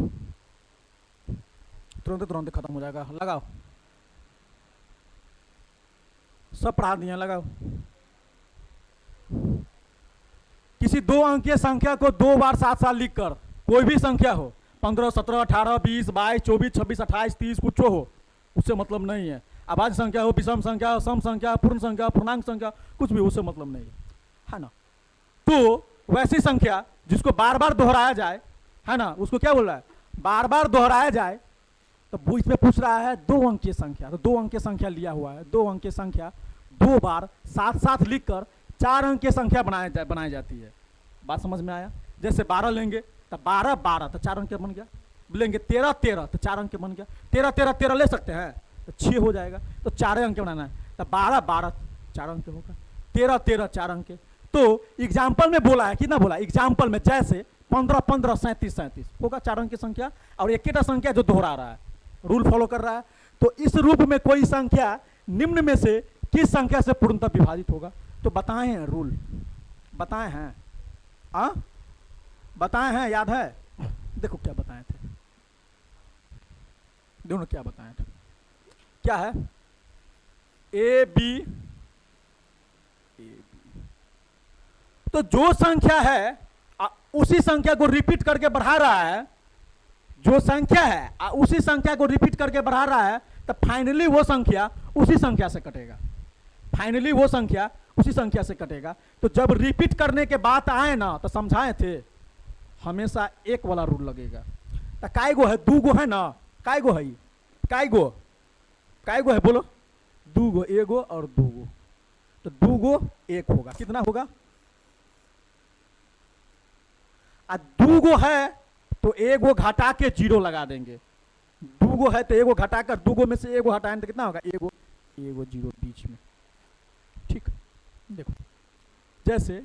तुरंत तुरंत खत्म हो जाएगा। लगाओ, सब पढ़ा दिया, लगाओ। किसी 2 अंकीय संख्या को 2 बार 7 साल लिखकर, कोई भी संख्या हो, 15 17 18 20 22 24 26 28 30 कुछ हो, उससे मतलब नहीं है। अभाज्य संख्या हो, विषम संख्या, सम संख्या, पूर्ण संख्या, पूर्णांक संख्या, कुछ भी, उससे मतलब नहीं है ना। तो वैसी संख्या जिसको बार बार दोहराया जाए, है ना, उसको क्या बोल रहा है, बार बार दोहराया जाए। तो वो इसमें पूछ रहा है 2 अंकीय संख्या, तो 2 अंकीय संख्या लिया हुआ है, 2 अंकीय संख्या 2 बार साथ साथ लिखकर 4 अंकीय संख्या बनाई जाती है। बात समझ में आया? जैसे 12 लेंगे तो 12 12 तो 4 अंक बन गया, लेंगे 13 13 तो 4 अंक बन गया, 13 13 13 ले सकते हैं तो 6 हो जाएगा, तो 4 अंक बनाना है, तो 12 12 4 अंक होगा, 13 13 4 अंक। तो एग्जाम्पल में बोला है, कितना बोला एग्जाम्पल में, जैसे 15 15 37 37 होगा 4 अंक की संख्या, और एक ही संख्या जो दोहरा रहा है, रूल फॉलो कर रहा है। तो इस रूप में कोई संख्या निम्न में से किस संख्या से पूर्णतः विभाजित होगा, तो बताए हैं रूल, बताए हैं, बताए हैं, याद है? देखो क्या बताए थे, दोनों क्या बताए थे, क्या है, ए बी, तो जो संख्या है उसी संख्या को रिपीट करके बढ़ा रहा है, जो संख्या है उसी संख्या को रिपीट करके बढ़ा रहा है, तो फाइनली वो संख्या उसी संख्या से कटेगा, फाइनली वो संख्या उसी संख्या से कटेगा। तो जब रिपीट करने के बात आए ना, तो समझाए थे हमेशा एक वाला रूल लगेगा। तो काय गो है, 2 गो है ना, काय गो है, काय गो है बोलो, 2 गो, 1 गो और 2 गो, तो 2 गो 1 होगा, कितना होगा, 2 गो है तो 1 गो घटा के 0 लगा देंगे, 2 गो है तो 1 गो घटा कर 2 गो में से 1 गो हटाएंगे तो कितना होगा, 1 गो 0 बीच में। ठीक, देखो जैसे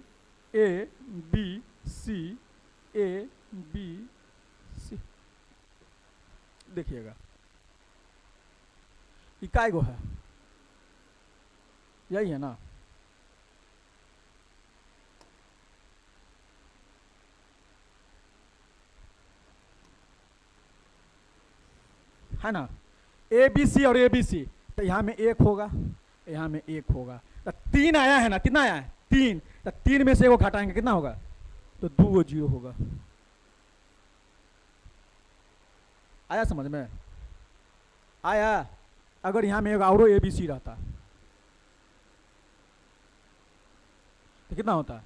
ए बी सी, देखिएगा ये काय गो है, यही है ना, है ना, ए बी सी और ए बी सी, तो यहाँ में 1 होगा, यहाँ में 1 होगा, तो 3 आया है ना, कितना आया है 3, तो 3 में से 1 घटाएंगे कितना होगा, तो 2 गो 0 होगा। आया समझ में, आया? अगर यहाँ में एक और ए बी सी रहता तो कितना होता,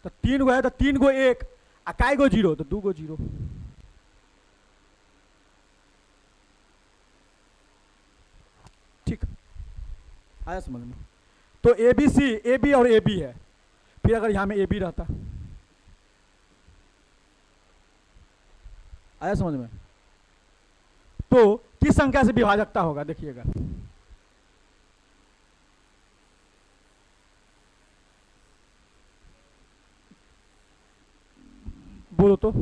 तो 3 गो है तो 3 गो 1, काय गो 0, तो 2 गो 0। ठीक, आया समझ में? तो A B C, A B और ए बी है, फिर अगर यहां में ए बी रहता, आया समझ में? तो किस संख्या से विभाजकता होगा, देखिएगा, बोलो तो,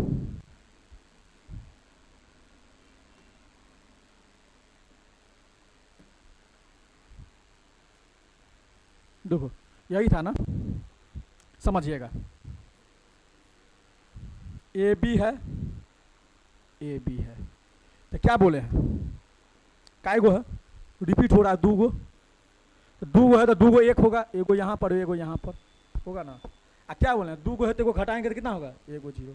देखो यही था ना, समझिएगा, ए बी है, ए बी है, तो क्या बोले हैं, काय गो है, रिपीट हो रहा है 2 गो, तो 2 गो है तो 2 गो 1 होगा, 1 गो यहाँ पर 1 गो यहाँ पर होगा ना, क्या बोले, 2 को है तो घटाएंगे तो कितना होगा, 1 0।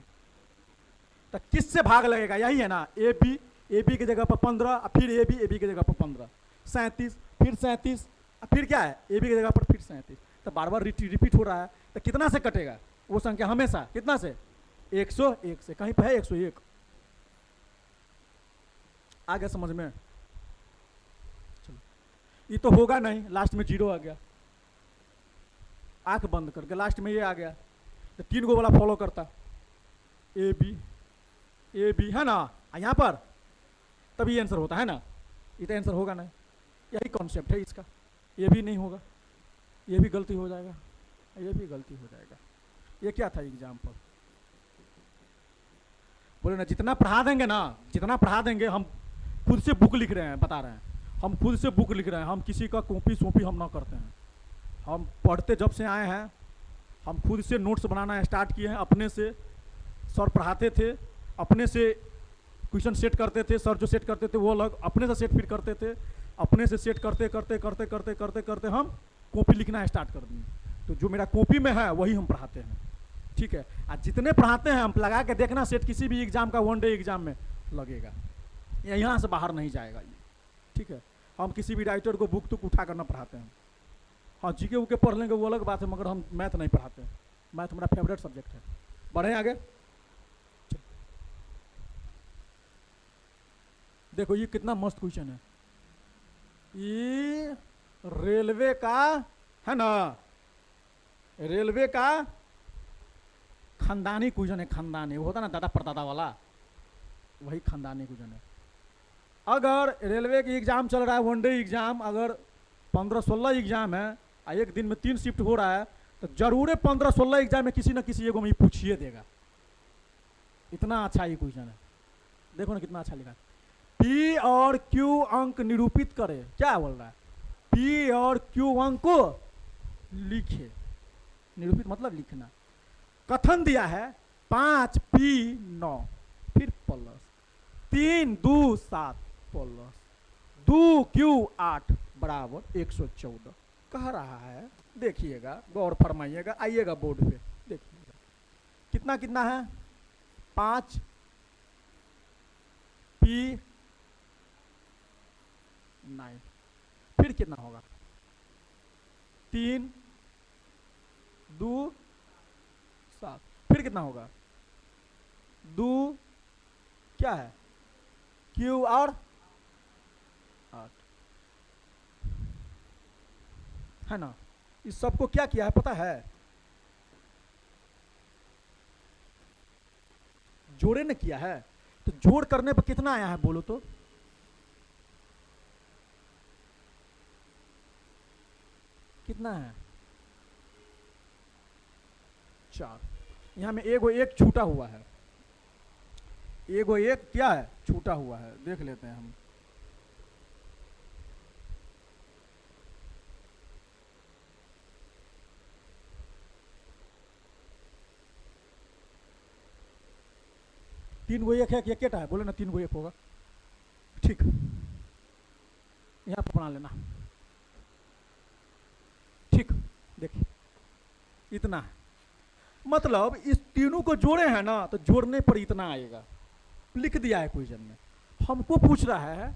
तो किससे भाग लगेगा, यही है ना, ए बी की जगह पर 15, फिर ए बी की जगह पर 15, 37, फिर 37, फिर क्या है, ए बी की जगह पर फिर 37। तो बार बार रिपीट हो रहा है, तो कितना से कटेगा वो संख्या, हमेशा कितना से, 101 से। कहीं पर है 101, आ गया समझ में। चलो, ये तो होगा नहीं, लास्ट में 0 आ गया, आंख बंद करके लास्ट में ये आ गया, तो 3 को वाला फॉलो करता, ए बी है ना, यहाँ पर तभी आंसर होता है ना, ये तो आंसर होगा नहीं, यही कॉन्सेप्ट है इसका। ये भी नहीं होगा, ये भी गलती हो जाएगा, ये भी गलती हो जाएगा। ये क्या था एग्जाम्पल, बोले ना जितना पढ़ा देंगे ना, जितना पढ़ा देंगे, हम खुद से बुक लिख रहे हैं, बता रहे हैं, हम खुद से बुक लिख रहे हैं, हम किसी का कॉपी सोपी हम ना करते हैं। हम पढ़ते जब से आए हैं, हम खुद से नोट्स बनाना स्टार्ट किए हैं, अपने से सर पढ़ाते थे, अपने से क्वेश्चन सेट करते थे, सर जो सेट करते थे वो अलग, अपने से सेट फिर करते थे, अपने से सेट करते करते करते करते करते करते हम कॉपी लिखना स्टार्ट कर दिए। तो जो मेरा कॉपी में है वही हम पढ़ाते हैं, ठीक है। आज जितने पढ़ाते हैं हम लगा के देखना, सेट किसी भी एग्जाम का 1 डे एग्जाम में लगेगा, यहाँ से बाहर नहीं जाएगा ये, ठीक है। हम किसी भी राइटर को बुक तुक उठा करना पढ़ाते हैं। हाँ, जीके उके पढ़ लेंगे वो अलग बात है, मगर हम मैथ नहीं पढ़ाते हैं, मैथ हमारा फेवरेट सब्जेक्ट है। बढ़े आगे, देखो ये कितना मस्त क्वेश्चन है, ये रेलवे का है ना, रेलवे का खानदानी क्वेश्चन है, खानदानी, वो होता ना दादा परदादा वाला, वही खानदानी क्वेश्चन है। अगर रेलवे की एग्जाम चल रहा है, 1 डे एग्जाम, अगर 15-16 एग्जाम है, एक दिन में 3 शिफ्ट हो रहा है, तो जरूर 15-16 एग्जाम में किसी न किसी एगो में पूछिए देगा। इतना अच्छा ये क्वेश्चन है, देखो ना कितना अच्छा लिखा है। पी और क्यू अंक निरूपित करे, क्या बोल रहा है, पी और क्यू अंक को लिखे, निरूपित मतलब लिखना। कथन दिया है 5P9, फिर प्लस 3×2=7 प्लस 2Q8 बराबर 114 कह रहा है। देखिएगा, गौर फरमाइएगा, आइएगा बोर्ड पे देखिएगा कितना कितना है, 5P9, फिर कितना होगा, 3×2=7, फिर कितना होगा, 2 क्या है, Q और 8 है ना। इस सबको क्या किया है पता है, जोड़े ने किया है। तो जोड़ करने पर कितना आया है बोलो तो, कितना है, 4। यहां में एगो 1 छूटा हुआ है, एगो 1 क्या है, छूटा हुआ है, देख लेते हैं हम। तीन गो 1 है कि एकेटा है, बोले ना 3 गो 1 होगा, ठीक, यहां पर बना लेना, ठीक। देखिए इतना है, मतलब इस तीनों को जोड़े हैं ना, तो जोड़ने पर इतना आएगा, लिख दिया है क्वेश्चन में। हमको पूछ रहा है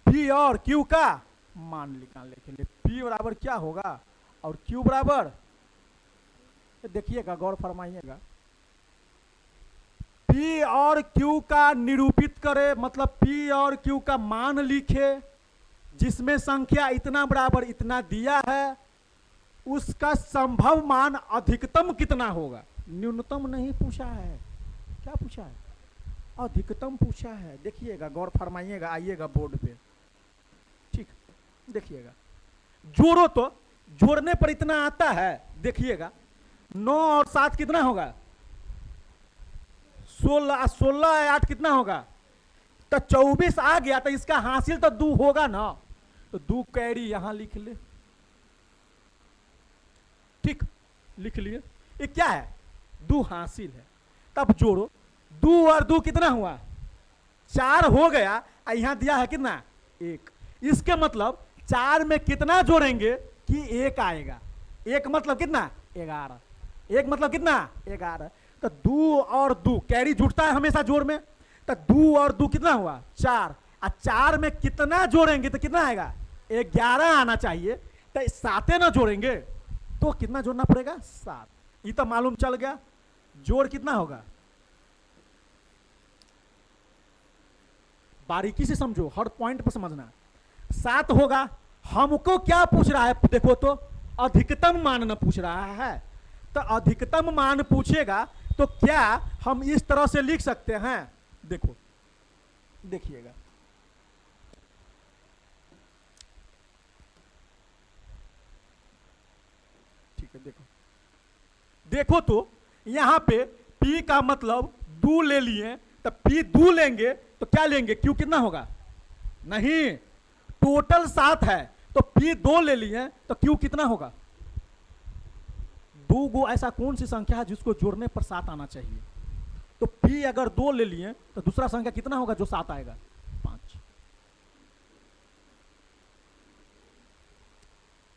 पी और क्यू का मान लिखेंगे, पी बराबर क्या होगा और क्यू बराबर, देखिएगा, गौर फरमाइएगा, पी और क्यू का निरूपित करे, मतलब पी और क्यू का मान लिखे, जिसमें संख्या इतना बराबर इतना दिया है, उसका संभव मान अधिकतम कितना होगा। न्यूनतम नहीं पूछा है, क्या पूछा है, अधिकतम पूछा है। देखिएगा, गौर फरमाइएगा, आइएगा बोर्ड पे, ठीक, देखिएगा। जोड़ो तो जोड़ने पर इतना आता है, देखिएगा 9 और 7 कितना होगा, 16, 16 8 कितना होगा, तो 24 आ गया, तो इसका हासिल तो 2 होगा ना, तो 2 कैरी यहां लिख ले, ठीक, लिख लिए। ये क्या है, 2 हासिल है, तब जोड़ो, 2 और 2 कितना हुआ, 4 हो गया, यहां दिया है कितना, 1। इसके मतलब 4 में कितना जोड़ेंगे कि 1 आएगा, 1 मतलब कितना, 11। एक मतलब कितना 11। तो 2 और 2 कैरी जुटता है हमेशा जोड़ में, तो 2 और 2 कितना हुआ 4। और 4 में कितना जोड़ेंगे तो कितना आएगा 11 आना चाहिए। तो 7 ना जोड़ेंगे तो कितना जोड़ना पड़ेगा 7। ये तो मालूम चल गया। जोड़ कितना होगा, बारीकी से समझो, हर पॉइंट पर समझना। 7 होगा। हमको क्या पूछ रहा है देखो तो, अधिकतम मान न पूछ रहा है। तो अधिकतम मान पूछेगा तो क्या हम इस तरह से लिख सकते हैं, देखो देखिएगा, ठीक है देखो, देखो तो यहां पे P का मतलब 2 ले लिए, तो P 2 लेंगे तो क्या लेंगे, Q कितना होगा, नहीं टोटल 7 है तो P 2 ले लिए तो Q कितना होगा 2 गो। ऐसा कौन सी संख्या है जिसको जोड़ने पर 7 आना चाहिए। तो P अगर 2 ले लिए तो दूसरा संख्या कितना होगा जो 7 आएगा 5।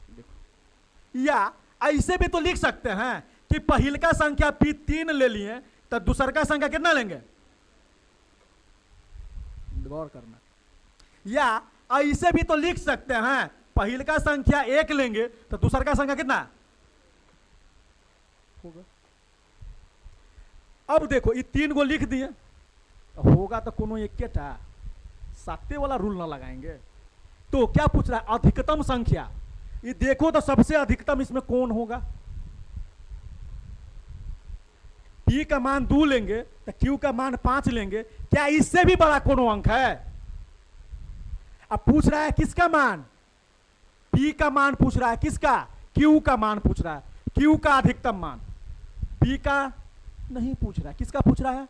देखो, या ऐसे भी तो लिख सकते हैं कि पहल का संख्या P 3 ले लिए तो दूसर का संख्या कितना लेंगे, गौर करना। या ऐसे भी तो लिख सकते हैं पहल का संख्या 1 लेंगे तो दूसर का संख्या कितना होगा। अब देखो ये 3 को लिख दिए, होगा तो कोनो एक केटा, 7 वाला रूल ना लगाएंगे। तो क्या पूछ रहा है अधिकतम संख्या, ये देखो तो सबसे अधिकतम इसमें कौन होगा। P का मान 2 लेंगे तो Q का मान 5 लेंगे, क्या इससे भी बड़ा कोनो अंक है। अब पूछ रहा है किसका मान, P का मान पूछ रहा है, किसका Q का मान पूछ रहा है, Q का अधिकतम मान। P का नहीं पूछ रहा है, किसका पूछ रहा है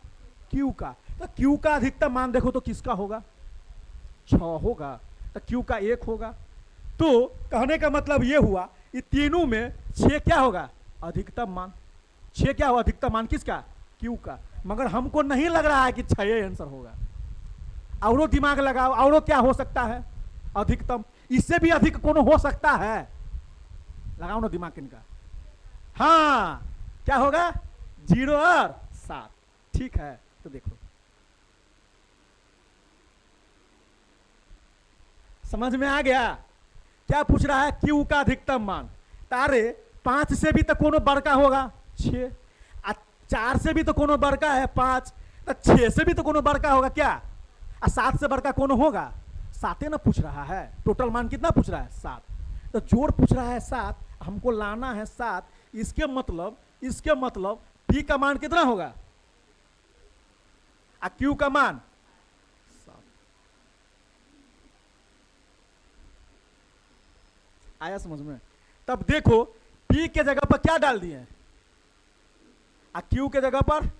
Q का। तो Q का अधिकतम मान देखो तो किसका होगा 6 होगा, तो Q का 1 होगा। तो कहने का मतलब ये हुआ ये तीनों में 6 क्या होगा अधिकतम मान, 6 क्या होगा अधिकतम मान किसका Q का। मगर हमको नहीं लग रहा है कि 6 आंसर होगा, औरों दिमाग लगाओ, औरों क्या हो सकता है अधिकतम, इससे भी अधिक कौन हो सकता है, लगाओ ना दिमाग इनका। हाँ क्या होगा 0 और 7, ठीक है। तो देखो समझ में आ गया, क्या पूछ रहा है Q का अधिकतम मान। तारे 5 से भी तो कोनो बड़का होगा 6, 4 से भी तो कोनो बड़का है 5, तो 6 से भी तो कोनो बड़का होगा क्या, 7 से बड़का कोनो होगा 7 ना पूछ रहा है। टोटल मान कितना पूछ रहा है 7, तो जोड़ पूछ रहा है 7, हमको लाना है 7। इसके मतलब P का मान कितना होगा और Q का मान 7। आया समझ में। तब देखो P के जगह पर क्या डाल दिए और Q के जगह पर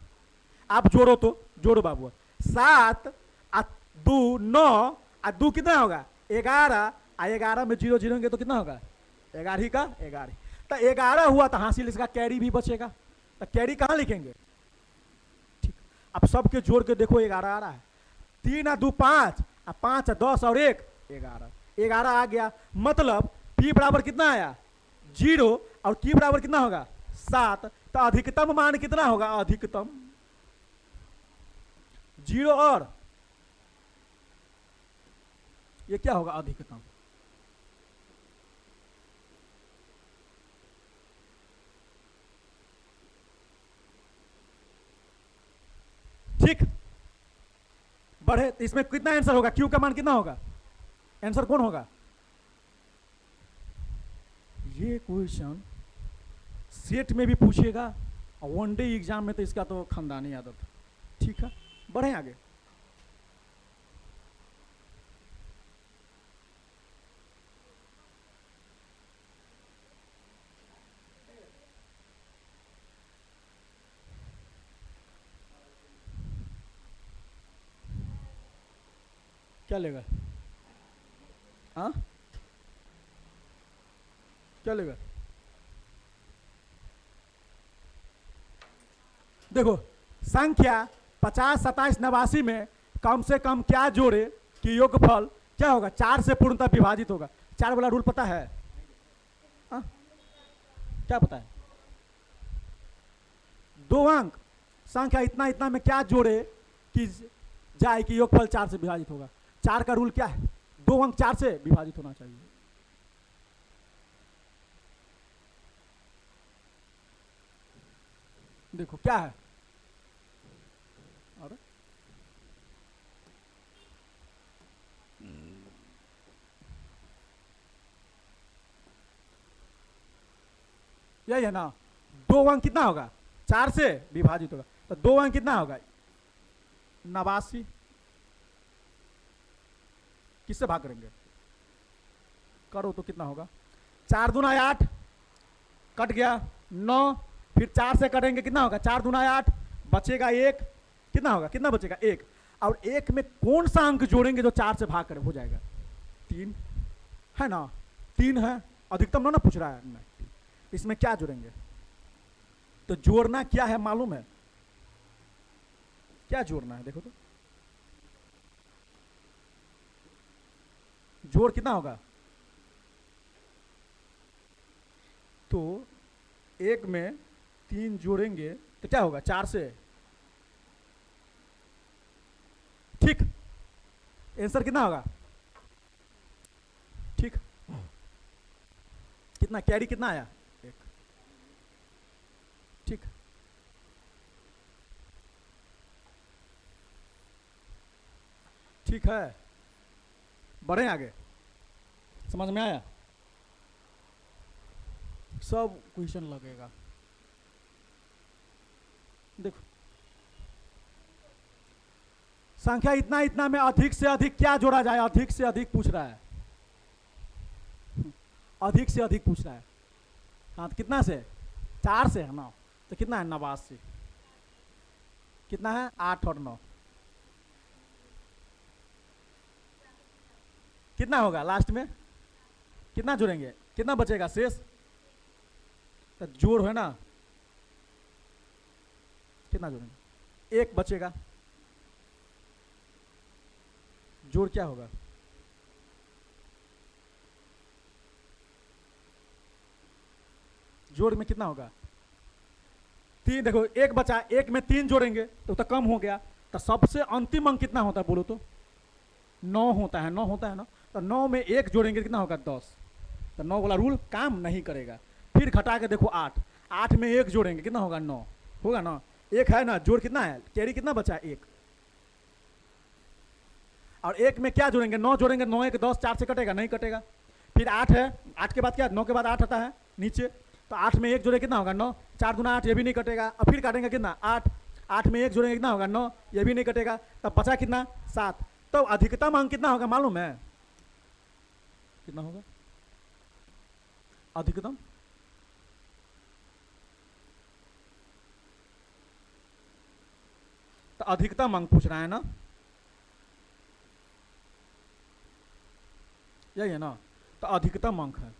आप जोड़ो, तो जोड़ो बाबू, 7 और 2 9 और 2 कितना होगा 11, और 11 में 0 जोड़ेंगे तो कितना होगा 11 का 11। तो 11 हुआ तो हासिल इसका कैरी भी बचेगा, तो कैरी कहाँ लिखेंगे, ठीक। अब सबके जोड़ के देखो 11 आ रहा है, 3 और 2 5, और 5 और 10 और 1 11, 11 आ गया। मतलब P बराबर कितना आया 0 और Q बराबर कितना होगा 7। तो अधिकतम मान कितना होगा, अधिकतम 0 और ये क्या होगा अधिकतम, ठीक। बढ़े तो इसमें कितना आंसर होगा, Q का मान कितना होगा, आंसर कौन होगा। ये क्वेश्चन सेट में भी पूछेगा और वनडे एग्जाम में तो इसका तो खानदानी आदत, ठीक है। बढ़े आगे, क्या लेगा, हाँ क्या लेगा। देखो संख्या 50 27 89 में कम से कम क्या जोड़े कि योगफल क्या होगा 4 से पूर्णतः विभाजित होगा। 4 वाला रूल पता है, हाँ क्या पता है, दो अंक संख्या इतना इतना में क्या जोड़े कि जाए कि योगफल 4 से विभाजित होगा। 4 का रूल क्या है? दो अंक 4 से विभाजित होना चाहिए। देखो क्या है, अरे यही है ना, दो अंक कितना होगा? 4 से विभाजित होगा, तो दो अंक कितना होगा? 89। किससे भाग करेंगे? करो तो कितना होगा? 4 दूना 8, कट गया 9, फिर 4 से कटेंगे कितना होगा? 4 दूना 8, बचेगा 1, कितना होगा? कितना बचेगा? 1। और 1 में कौन सा अंक जोड़ेंगे जो 4 से भाग कर हो जाएगा? 3 है ना, 3 है, अधिकतम ना पूछ रहा है। नहीं, इसमें क्या जोड़ेंगे? तो जोड़ना क्या है मालूम है? क्या जोड़ना है देखो तो, जोड़ कितना होगा? तो 1 में 3 जोड़ेंगे तो क्या होगा? 4 से। ठीक, आंसर कितना होगा? ठीक, कितना कैरी कितना आया? 1। ठीक, ठीक है, बढ़े आगे। समझ में आया? सब क्वेश्चन लगेगा। देखो संख्या इतना इतना में अधिक से अधिक क्या जोड़ा जाए? अधिक से अधिक पूछ रहा है, अधिक से अधिक पूछ रहा है। हाँ, तो कितना से? 4 से है ना, तो कितना है? 89। कितना है? 8 और 9, कितना होगा लास्ट में? कितना जोड़ेंगे? कितना बचेगा शेष? तो जोड़ है ना, कितना जोड़ेंगे? 1 बचेगा। जोड़ क्या होगा? जोड़ में कितना होगा? 3। देखो 1 बचा, 1 में 3 जोड़ेंगे तो कम हो गया। तो सबसे अंतिम अंक कितना होता है बोलो तो? 9 होता है, 9 होता है ना। तो 9 में 1 जोड़ेंगे कितना होगा? 10। तो 9 वाला रूल काम नहीं करेगा। फिर घटा के देखो 8, 8 में 1 जोड़ेंगे कितना होगा? 9 होगा ना। 1 है ना, जोड़ कितना है? कैरी कितना बचा? 1। और 1 में क्या जोड़ेंगे? 9 जोड़ेंगे, 9 1 10, 4 से कटेगा? नहीं कटेगा। फिर 8 है, 8 के बाद क्या? 9 के बाद 8 आता है नीचे, तो 8 में 1 जोड़े कितना होगा? 9। 4 दूना 8, ये भी नहीं कटेगा। और फिर काटेंगे कितना? 8। 8 में 1 जोड़ेंगे कितना होगा? 9, ये भी नहीं कटेगा। तब बचा कितना? 7। तो अधिकतम अंक कितना होगा मालूम है? कितना होगा अधिकतम? तो अधिकतम अंक पूछ रहा है ना, यही है ना। तो अधिकतम अंक है।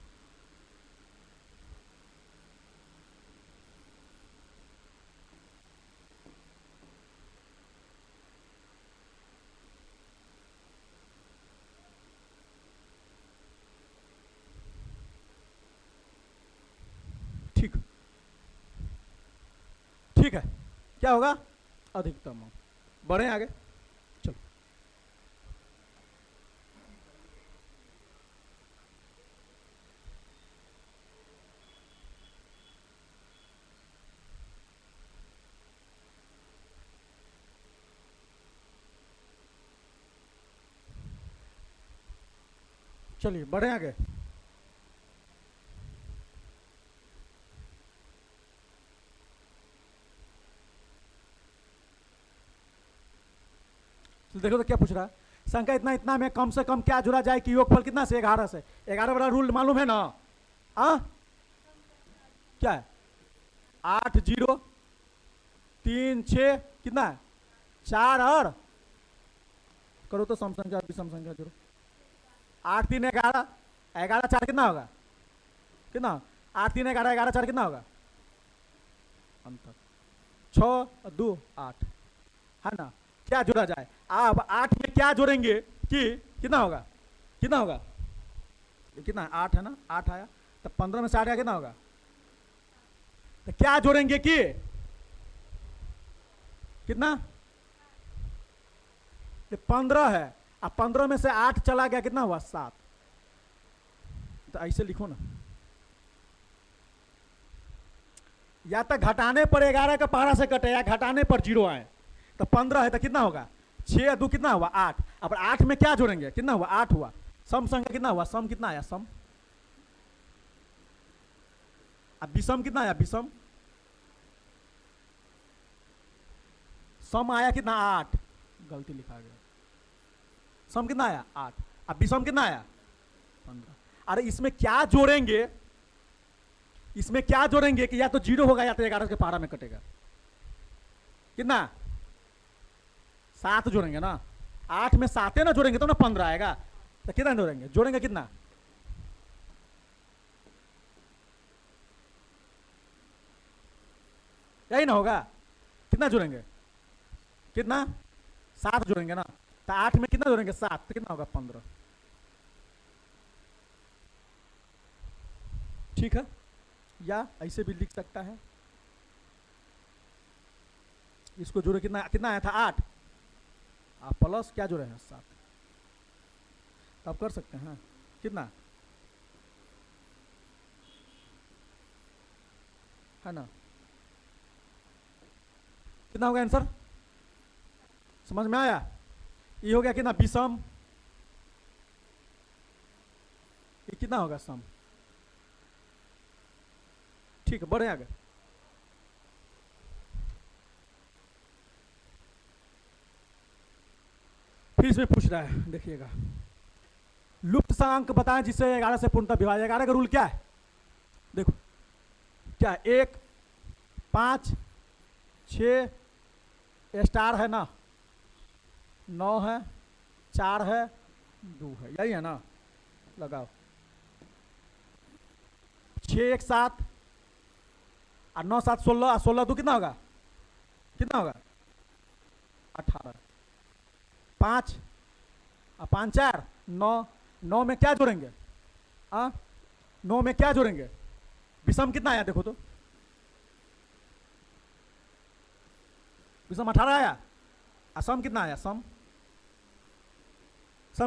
ठीक, ठीक है, क्या होगा? अधिकतम अंक। बढ़े आगे, चलो। चलिए बढ़े आगे। तो देखो तो क्या पूछ रहा है? संख्या इतना इतना में कम से कम क्या जुड़ा जाए कि योगफल कितना से? 11 से। 11 वाला रूल मालूम है ना? क्या है? 8 0 3 6 कितना है? 4 और करो तो सम संख्या विषम संख्या जोड़ो। 8 3 11, 11 4 कितना होगा? कितना? 8 3 11, 11 4 कितना होगा? अंतर 6 2 8 है ना। क्या जोड़ा जाए? अब 8 में क्या जोड़ेंगे कि कितना होगा? कितना होगा? कितना? 8 है ना, 8 आया। तो 15 में से 8 आया कितना होगा? तो क्या जोड़ेंगे कि कितना? ये 15 है, अब 15 में से 8 चला गया, कितना हुआ? 7। तो ऐसे लिखो ना, या तो घटाने पर 11 का पहाड़ा से कटे या घटाने पर 0 आए। तो 15 है तो कितना होगा? 6 या 2 कितना हुआ? 8। अब 8 में क्या जोड़ेंगे? कितना हुआ? 8 हुआ। सम संख्या कितना हुआ? सम कितना आया? सम। अब विषम कितना आया? विषम सम आया कितना? 8। गलती लिखा गया। सम कितना आया? 8। अब विषम कितना आया? 15। अरे इसमें क्या जोड़ेंगे? इसमें क्या जोड़ेंगे कि या तो 0 होगा या तो 11 के पहाड़ा में कटेगा। कितना? 7 जोड़ेंगे ना। 8 में 7 ना जोड़ेंगे तो ना 15 आएगा। तो कितना जोड़ेंगे? जोड़ेंगे कितना? यही ना होगा। कितना जोड़ेंगे? कितना? 7 जोड़ेंगे ना। तो 8 में कितना जोड़ेंगे? 7। तो कितना होगा? 15। ठीक है, या ऐसे भी लिख सकता है। इसको जोड़े कितना? कितना आया था? 8। आप प्लस क्या जोड़े हैं? 7। तब कर सकते हैं। कितना है ना? कितना होगा आंसर? समझ में आया? ये हो गया कितना? विषम। ये कितना होगा? सम। ठीक है, बढ़े आगे। फिर इसमें पूछ रहा है, देखिएगा, लुप्त अंक बताएं जिससे 11 से पूर्णतः विभाज्य। 11 का रूल क्या है? देखो क्या है? 1, 5, 6 स्टार है ना, 9 है, 4 है, 2 है, यही है ना? लगाओ। 6 1 7 और 9 7 16 और 16 2 कितना होगा? कितना होगा? 18। 5 और 5 4 9। 9 में क्या जोड़ेंगे? 9 में क्या जोड़ेंगे? विषम कितना आया? देखो तो, विषम 18 आया। और सम कितना आया? सम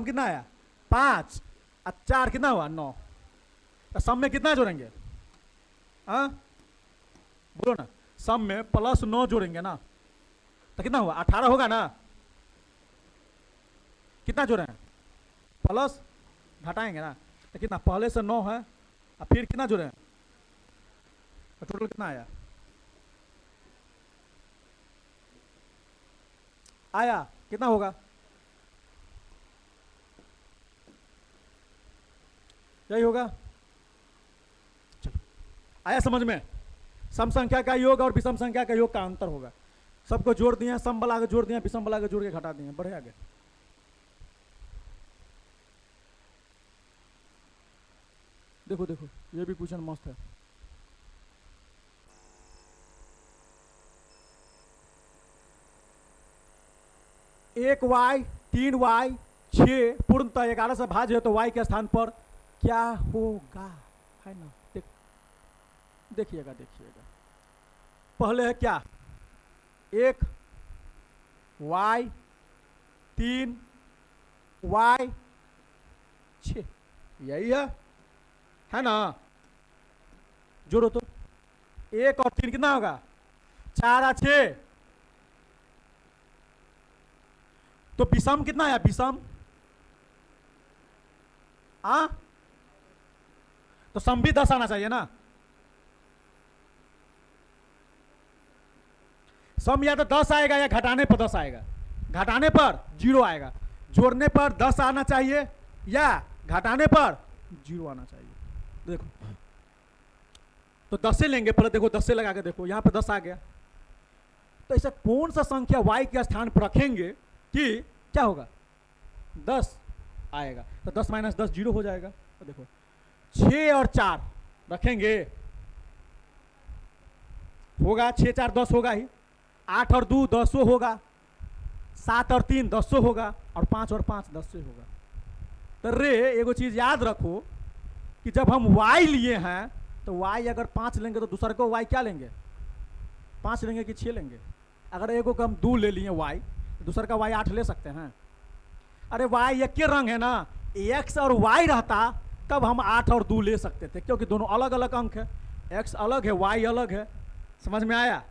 कितना आया? 5 और 4 कितना हुआ? 9। तो सम में कितना जोड़ेंगे? बोलो ना। सम में प्लस 9 जोड़ेंगे ना, तो कितना हुआ? 18 होगा ना। कितना जोड़े हैं? प्लस घटाएंगे ना, तो कितना? पहले से 9 है और फिर कितना जोड़े हैं? तो टोटल कितना आया? कितना होगा? यही होगा। चलो, आया समझ में? सम संख्या का योग और विषम संख्या का योग का अंतर होगा। सबको जोड़ दिए, सम वाला के जोड़ दिए, विषम वाला के जोड़ के घटा दिए। बढ़े आगे। देखो देखो, ये भी क्वेश्चन मस्त है। एक y 3y 6 पूर्णतः 11 से भाज्य है तो y के स्थान पर क्या होगा? है ना? देखिएगा देखिएगा। पहले है क्या? 1 y 3 y 6, यही है ना? जोड़ो तो। 1 और 3 कितना होगा? 4 और 6। तो विषम कितना आया? विषम तो सम भी 10 आना चाहिए ना। सम या तो 10 आएगा या घटाने पर 10 आएगा। घटाने पर 0 आएगा, जोड़ने पर 10 आना चाहिए या घटाने पर 0 आना चाहिए। देखो तो 10 से लेंगे पहले। देखो 10 से लगा के देखो, यहां पर 10 आ गया। तो ऐसा कौन सा संख्या y के स्थान पर रखेंगे कि क्या होगा? 10 आएगा। तो 10 माइनस 10 0 हो जाएगा। तो देखो 6 और 4 रखेंगे, होगा 6 4 10 होगा ही। 8 और 2 10 होगा। 7 और 3 10 होगा। और 5 और 5 10 होगा। तो रे एगो चीज याद रखो कि जब हम y लिए हैं तो y अगर 5 लेंगे तो दूसरे को y क्या लेंगे? 5 लेंगे कि 6 लेंगे? अगर एगो को हम 2 ले लिए वाई, दूसर का वाई 8 ले सकते हैं? अरे वाई एक के रंग है ना, एक्स और वाई रहता तब हम 8 और 2 ले सकते थे, क्योंकि दोनों अलग अलग अंक है, एक्स अलग है वाई अलग है। समझ में आया?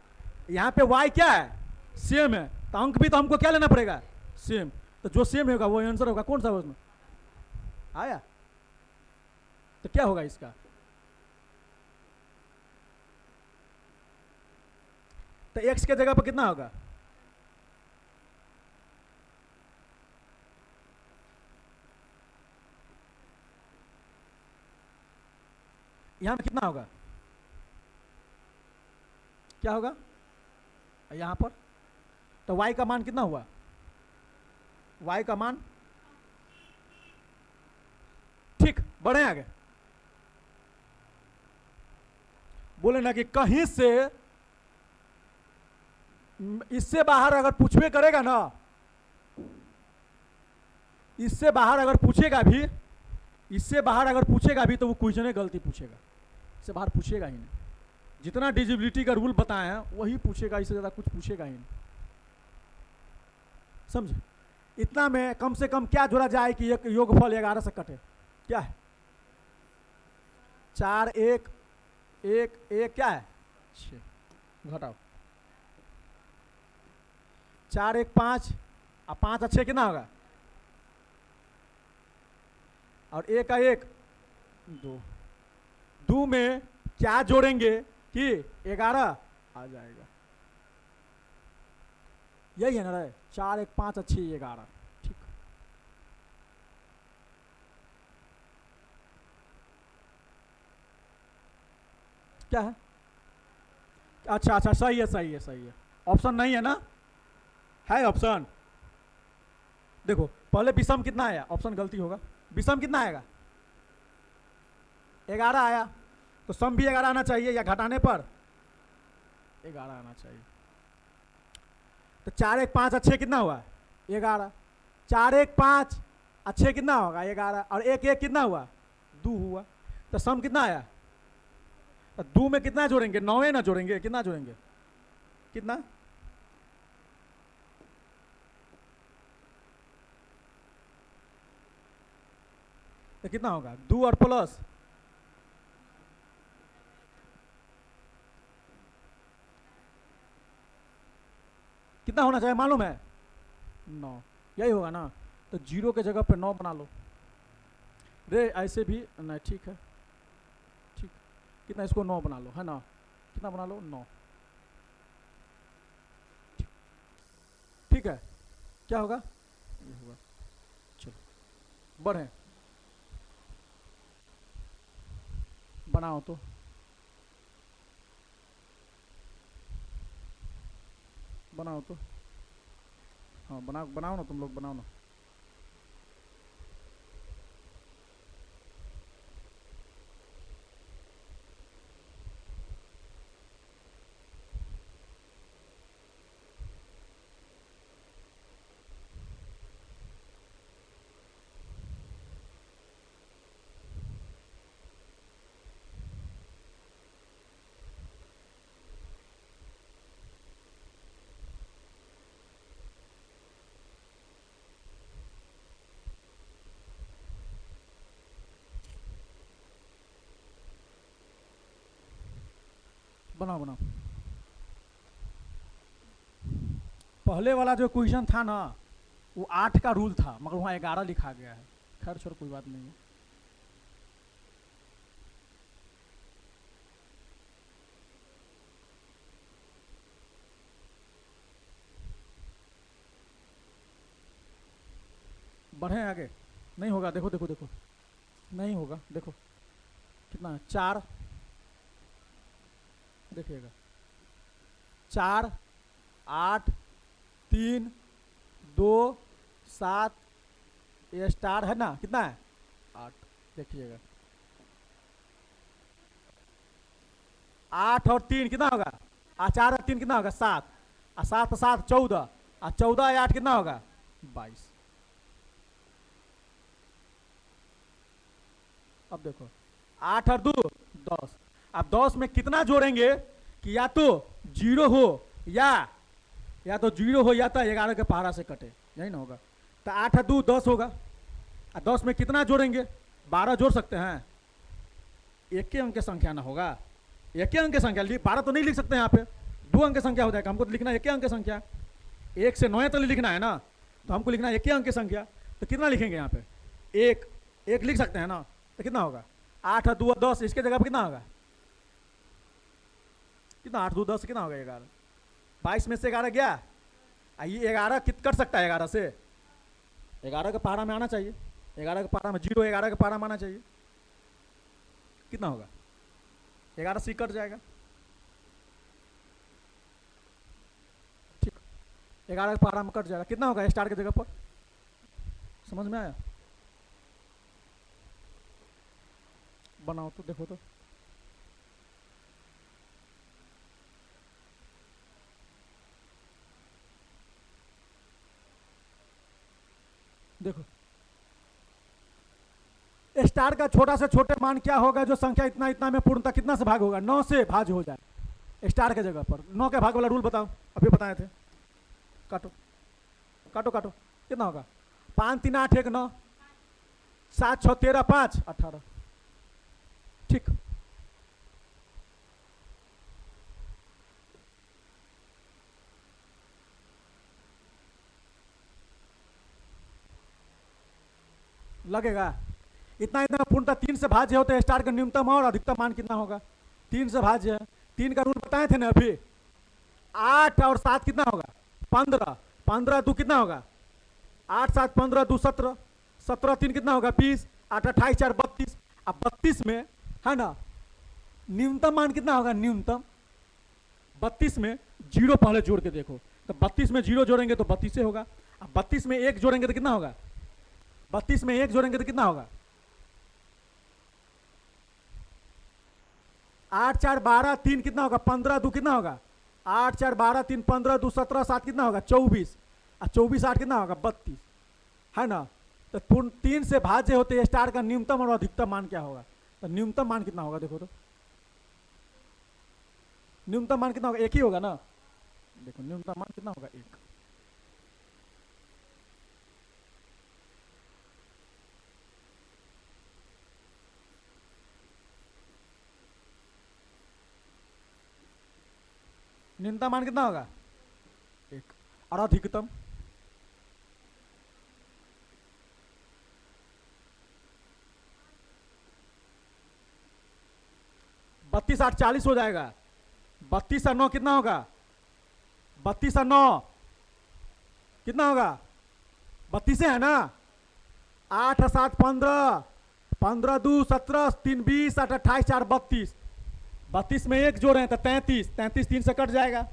यहाँ पे वाई क्या है? सेम है, तो अंक भी तो हमको क्या लेना पड़ेगा? सेम। तो जो सेम होगा वो आंसर होगा। कौन सा उसमें आया? तो क्या होगा इसका? तो एक्स के जगह पर कितना होगा? यहां में कितना होगा? क्या होगा यहां पर? तो y का मान कितना हुआ? y का मान, ठीक, बढ़े आगे। बोले ना कि कहीं से इससे बाहर अगर पूछवे करेगा ना, इससे बाहर अगर पूछेगा भी, इससे बाहर अगर पूछेगा भी तो वो क्वेश्चन गलती पूछेगा, इससे बाहर पूछेगा ही नहीं। जितना डिजिबिलिटी का रूल बताए हैं वही पूछेगा, इससे ज़्यादा कुछ पूछेगा ही नहीं। समझे? इतना में कम से कम क्या जोड़ा जाए कि एक योगफल 11 से कटे? क्या है? 4 1 1 1 क्या है? 6 घटाओ। 4 1 5 और 5 और 6 कितना होगा? और 1 का 1 2। 2 में क्या जोड़ेंगे कि 11 आ जाएगा? यही है ना रे? 4 1 5 और 6 11, ठीक। क्या है? अच्छा अच्छा, सही है सही है सही है। ऑप्शन नहीं है ना? है ऑप्शन? देखो पहले विषम कितना आया? ऑप्शन गलती होगा। विषम कितना आएगा? 11 आया, तो सम भी 11 आना चाहिए, या घटाने पर 11 आना चाहिए। तो 4 1 5 और 6 कितना हुआ? 11। 4 1 5 और 6 कितना होगा? 11। और 1 1 कितना हुआ? 2 हुआ। तो सम कितना आया? तो 2 में कितना जोड़ेंगे? 9 ना जोड़ेंगे? कितना जोड़ेंगे? कितना? तो कितना होगा? 2 और प्लस कितना होना चाहिए मालूम है? 9। यही होगा ना? तो 0 के जगह पे 9 बना लो रे, ऐसे भी नहीं, ठीक है, ठीक। कितना? इसको 9 बना लो, है ना? कितना बना लो? 9। ठीक है। क्या होगा? ये होगा। चलो बढ़े, बनाओ तो। बनाओ तो, हाँ बनाओ, बनाओ ना तुम लोग, बनाओ ना। बनाओ बनाओ। पहले वाला जो क्वेश्चन था ना, वो 8 का रूल था, मगर वहाँ 11 लिखा गया है। खैर छोड़, कोई बात नहीं है। बढ़े आगे। नहीं होगा, देखो देखो देखो, नहीं होगा। देखो कितना है? 4, देखिएगा 4 8 3 2 7, ये स्टार है ना? कितना है? 8। देखिएगा 8 और 3 कितना होगा? 4 और 3 कितना होगा? 7। और 7 और 7 14, और 14 और 8 कितना होगा? 22। अब देखो 8 और 2 10। अब 10 में कितना जोड़ेंगे कि या तो 0 हो या या तो 0 हो या तो 11 के पहाड़ा से कटे, यही ना होगा। तो 8 2 10 होगा, 10 में कितना जोड़ेंगे? 12 जोड़ सकते हैं। एक के अंक की संख्या ना होगा, एक के अंक की संख्या, 12 तो नहीं लिख सकते यहाँ पे, 2 अंक की संख्या हो जाएगा। हमको तो लिखना है एक के अंक की संख्या, 1 से 9 तो लिखना है ना, तो हमको लिखना है एक के अंक की संख्या। तो कितना लिखेंगे यहाँ पे? एक लिख सकते हैं ना, तो कितना होगा? 8 2 10, इसके जगह पर कितना होगा? कितना? 8 2 10 कितना होगा? 11। 22 में से 11 गया, ये 11 कट सकता है 11 से, 11 के पहाड़ा में आना चाहिए, 11 के पहाड़ा में 0, 11 के पहाड़ा में आना चाहिए। कितना होगा? 11 से कट जाएगा, ठीक, 11 के पहाड़ा में कट जाएगा। कितना होगा स्टार की जगह पर? समझ में आया? बनाओ तो देखो तो, देखो स्टार का छोटा से छोटे मान क्या होगा जो संख्या इतना इतना में पूर्णतः कितना से भाग होगा? 9 से भाज हो जाए स्टार के जगह पर। 9 के भाग वाला रूल बताओ, अभी बताए थे। काटो काटो काटो, कितना होगा? 5 3 8 1 9, 7 6 13 5 18, ठीक। लगेगा इतना इतना पूर्णतः 3 से भाज्य होते हैं। स्टार का न्यूनतम और अधिकतम मान कितना होगा? 3 से भाज्य है। 3 का रूल बताए थे ना अभी। 8 और 7 कितना होगा? 15, 15 2 कितना होगा? 8 7 15 2 17, 17 3 कितना होगा? 20, 8 28 4 32। अब 32 में है ना न्यूनतम मान कितना होगा? न्यूनतम 32 में 0 पहले जोड़ के देखो, तो 32 में 0 जोड़ेंगे तो 32 होगा। अब 32 में 1 जोड़ेंगे तो कितना होगा? 32 में 1 जोड़ेंगे तो कितना होगा? 8 4 12 3 कितना होगा? 15 2 कितना होगा? 8 4 12 3 15 2 17 7 कितना होगा? 24, और 24 8 कितना होगा? 32, है ना। तो 3 से भाज्य होते हैं स्टार का न्यूनतम और अधिकतम मान क्या होगा? तो न्यूनतम मान कितना होगा? देखो तो न्यूनतम मान कितना होगा? 1 ही होगा ना। देखो न्यूनतम मान कितना होगा? 1। न्यूनतम मान कितना होगा? 1। और अधिकतम? बत्तीस 8 40 हो जाएगा। 32 और 9 कितना होगा? 32 और 9 कितना होगा? 32 है ना। 8 और 7 15, 15 2 17 3 20, 8 28 4 32। 32 में 1 जोड़े हैं तो 33, 33 3 से कट जाएगा।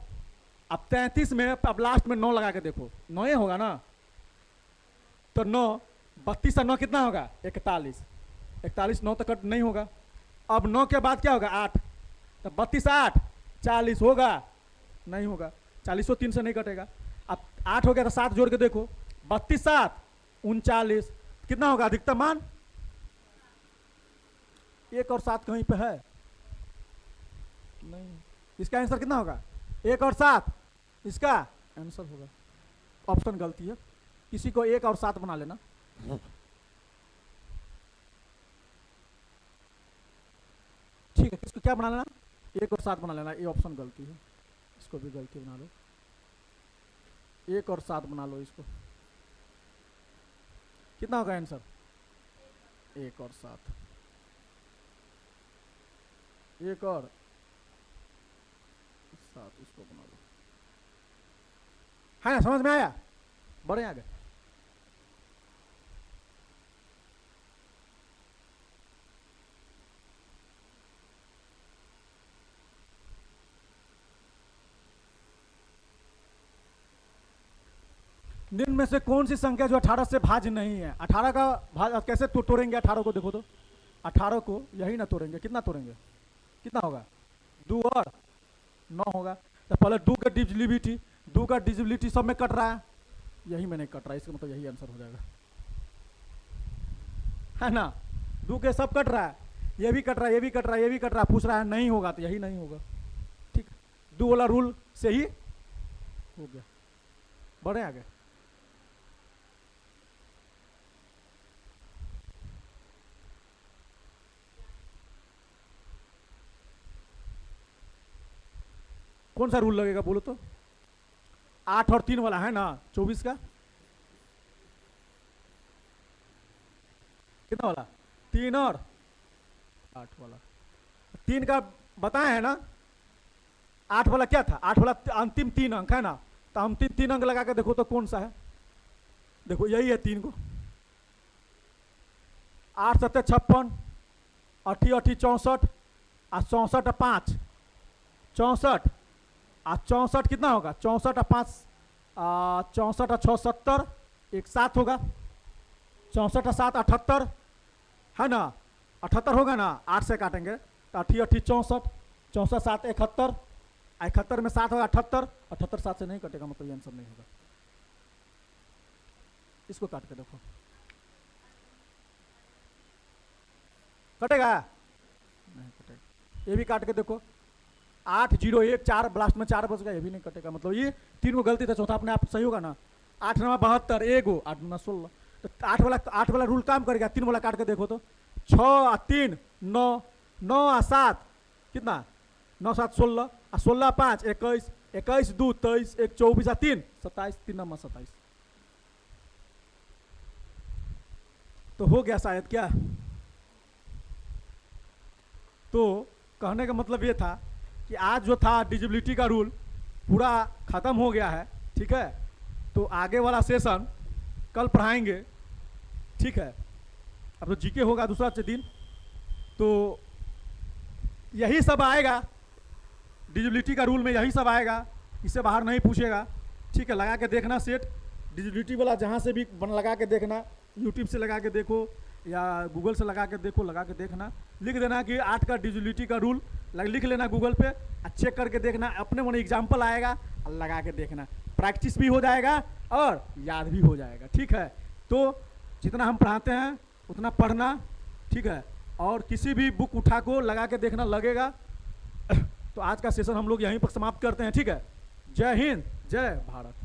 अब 33 में अब लास्ट में 9 लगा के देखो, 9 ही होगा ना। तो 9 32 और 9 कितना होगा? 41, 41 9 तो कट नहीं होगा। अब 9 के बाद क्या होगा? 8, तो 32 8 40 होगा? नहीं होगा, 40 3 से नहीं कटेगा। अब 8 हो गया तो 7 जोड़ के देखो, 32 7 39 कितना होगा? अधिकतम मान 1 और 7 कहीं पे है नहीं। इसका आंसर कितना होगा? 1 और 7 इसका आंसर होगा। ऑप्शन गलती है, किसी को 1 और 7 बना लेना। ठीक है, किसको क्या बना लेना? 1 और 7 बना लेना। ये ऑप्शन गलती है, इसको भी गलती बना लो। 1 और 7 बना लो इसको। कितना होगा आंसर? 1 और 7, 1 और 7 इसको बना लो। है ना, समझ में आया? बढ़े आगे। निम्न में से कौन सी संख्या जो 18 से भाज्य नहीं है? 18 का भाज कैसे तोड़ेंगे? 18 को देखो तो, 18 को यही ना तोड़ेंगे। कितना तोड़ेंगे? कितना होगा? 2 और 9 होगा। तो पहले 2 का डिविजिबिलिटी, 2 का डिविजिबिलिटी सब में कट रहा है, यही में नहीं कट रहा है, इसका मतलब यही आंसर हो जाएगा, है ना। 2 के सब कट रहा है, ये भी कट रहा है, ये भी कट रहा है, ये भी कट रहा है, पूछ रहा है नहीं होगा तो यही नहीं होगा। ठीक, 2 वाला रूल से ही हो गया। बढ़े आगे। कौन सा रूल लगेगा बोलो तो? 8 और 3 वाला है ना, 24 का कितना वाला? 3 और 8 वाला। 3 का बताए है ना, 8 वाला क्या था? 8 वाला अंतिम 3 अंक है ना, तो अंतिम 3 अंक लगा के देखो तो कौन सा है? देखो यही है 3 को। 8 7 56, 8 8 64, और 64 5 64, और 64 कितना होगा? 64 और 5 64 और 6 70, एक 7 होगा। 64 और 7 78 है ना, 78 होगा ना, 8 से काटेंगे तो 8 8 64, 64 7 71, 71 में 7 होगा 78, 78 7 से नहीं कटेगा, मतलब ये आंसर नहीं होगा। इसको काट के देखो, कटेगा? नहीं कटेगा। ये भी काट के देखो, 8 0 1 4, लास्ट में 4 बच गया, ये भी नहीं कटेगा, मतलब ये 3 को गलती था, चौथा अपने आप सही होगा ना। 8 9 72, 1 8 9 16, तो 8 वाला रूल काम करेगा। 3 वाला काट के देखो तो 6 और 3 9, 9 और 7 कितना? 9 7 16, और 16 5 21, 21 2 23, 1 24 और 3 27, 3 नंबर 27। तो हो गया शायद क्या? तो कहने का मतलब ये था कि आज जो था डिजिबिलिटी का रूल पूरा ख़त्म हो गया है, ठीक है। तो आगे वाला सेशन कल पढ़ाएंगे, ठीक है। अब तो जीके होगा दूसरा दिन, तो यही सब आएगा डिजिबिलिटी का रूल में, यही सब आएगा, इससे बाहर नहीं पूछेगा, ठीक है। लगा के देखना सेट, डिजिबिलिटी वाला जहाँ से भी लगा के देखना, यूट्यूब से लगा के देखो या गूगल से लगा के देखो, लगा के देखना, लिख देना कि 8 का डिजिबिलिटी का रूल लिख लेना गूगल पे, चेक करके देखना, अपने मन एग्जाम्पल आएगा, लगा के देखना, प्रैक्टिस भी हो जाएगा और याद भी हो जाएगा, ठीक है। तो जितना हम पढ़ाते हैं उतना पढ़ना, ठीक है, और किसी भी बुक उठा को लगा के देखना, लगेगा। तो आज का सेशन हम लोग यहीं पर समाप्त करते हैं, ठीक है। जय हिंद, जय भारत।